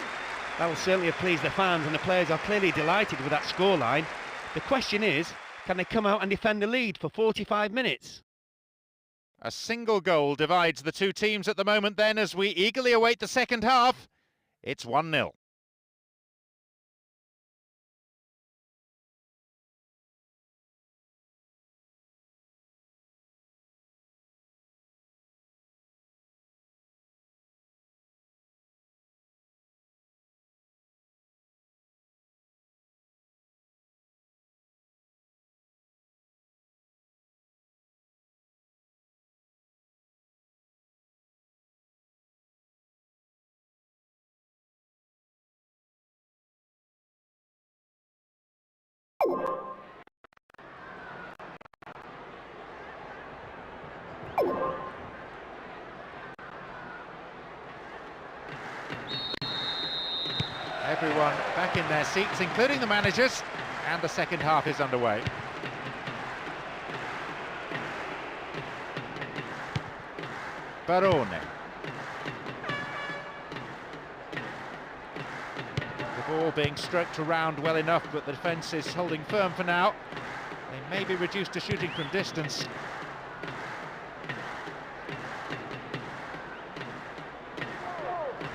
that will certainly have pleased the fans, and the players are clearly delighted with that scoreline. The question is, can they come out and defend the lead for 45 minutes? A single goal divides the two teams at the moment then as we eagerly await the second half. It's 1-0. Everyone back in their seats, including the managers, and the second half is underway. Barone. The ball being stroked around well enough, but the defence is holding firm for now. They may be reduced to shooting from distance.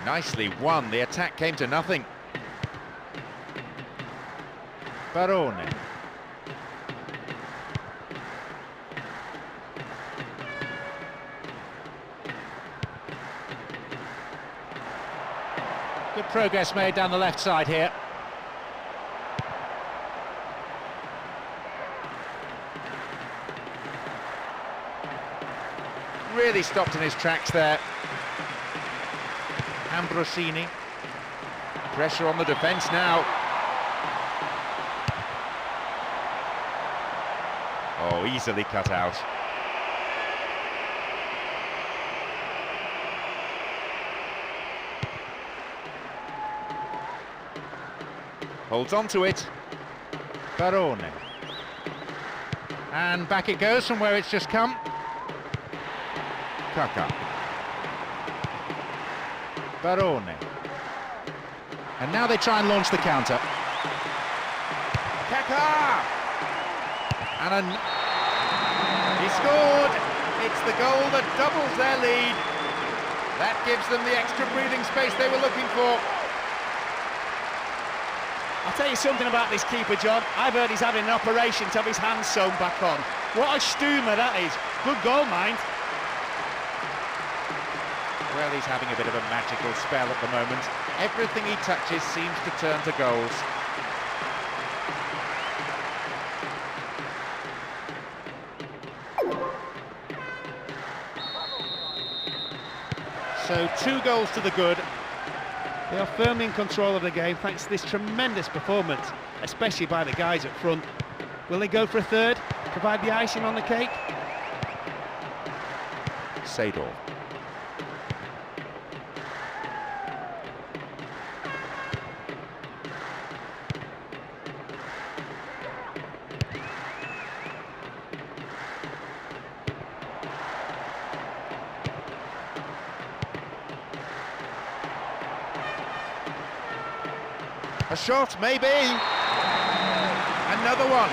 Nicely won, the attack came to nothing. Barone. Good progress made down the left side here. Really stopped in his tracks there. Ambrosini. Pressure on the defence now. Oh, easily cut out. Holds on to it. Barone. And back it goes from where it's just come. Kaka. Barone. And now they try and launch the counter. Kaka! And he scored! It's the goal that doubles their lead. That gives them the extra breathing space they were looking for. I'll tell you something about this keeper, John. I've heard he's having an operation to have his hands sewn back on. What a stoomer that is. Good goal, mind. Well, he's having a bit of a magical spell at the moment. Everything he touches seems to turn to goals. So 2 goals to the good. They are firmly in control of the game thanks to this tremendous performance, especially by the guys up front. Will they go for a third? Provide the icing on the cake? Sador. A shot, maybe. Another one.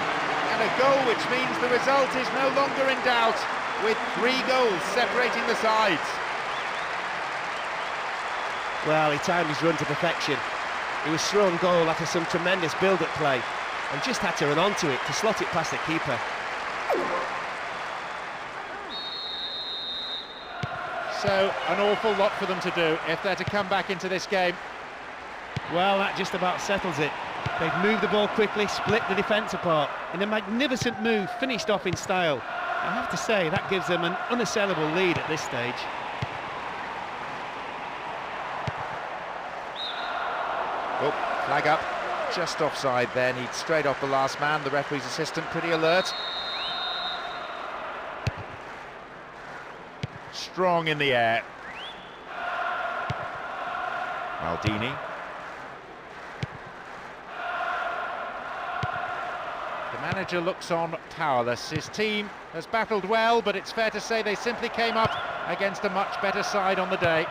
And a goal, which means the result is no longer in doubt, with 3 goals separating the sides. Well, he timed his run to perfection. He was thrown goal after some tremendous build-up play and just had to run onto it to slot it past the keeper. So, an awful lot for them to do if they're to come back into this game. Well, that just about settles it. They've moved the ball quickly, split the defence apart in a magnificent move, finished off in style. I have to say, that gives them an unassailable lead at this stage. Oh, flag up, just offside there, needs straight off the last man. The referee's assistant pretty alert. Strong in the air. Maldini. The manager looks on powerless. His team has battled well, but it's fair to say they simply came up against a much better side on the day.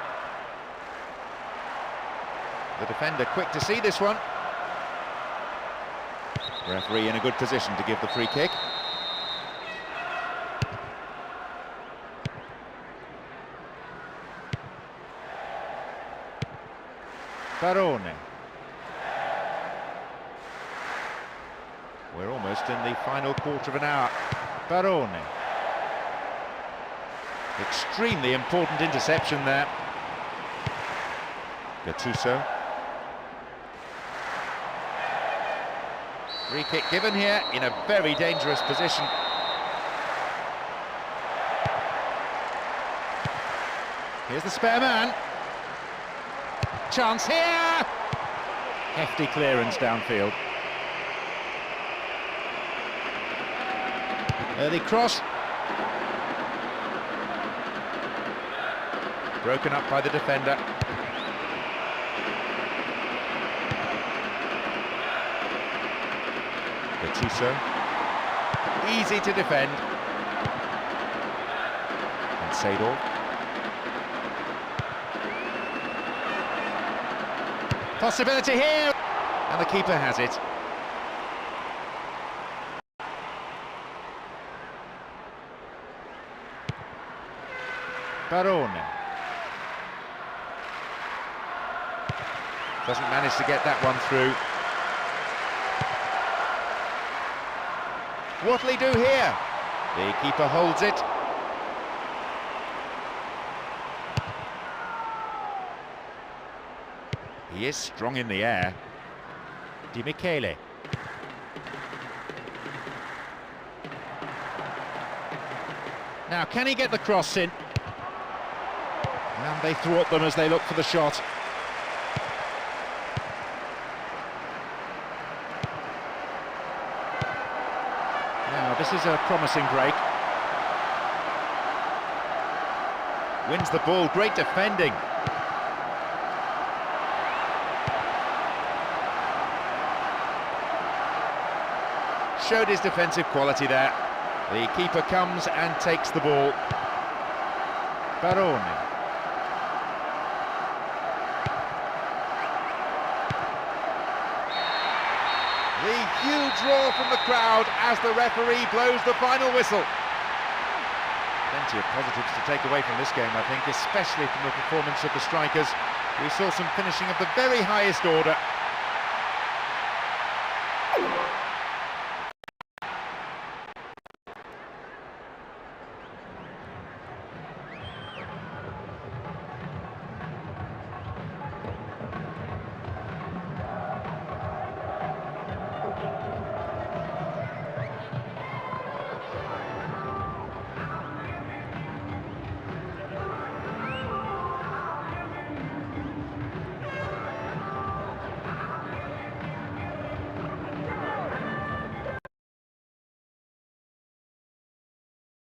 The defender quick to see this one. Referee in a good position to give the free kick. Barone. We're almost in the final quarter of an hour. Barone. Extremely important interception there. Gattuso. Free kick given here in a very dangerous position. Here's the spare man. Chance here! Hefty clearance downfield. Early cross. Broken up by the defender. Gattuso. Easy to defend. And Seydorf. Possibility here! And the keeper has it. Barone. Doesn't manage to get that one through. What'll he do here? The keeper holds it. He is strong in the air. Di Michele. Now, can he get the cross in? And they thwart them as they look for the shot. Now, this is a promising break. Wins the ball, great defending. Showed his defensive quality there. The keeper comes and takes the ball. Barone. The huge roar from the crowd as the referee blows the final whistle. Plenty of positives to take away from this game, I think, especially from the performance of the strikers. We saw some finishing of the very highest order.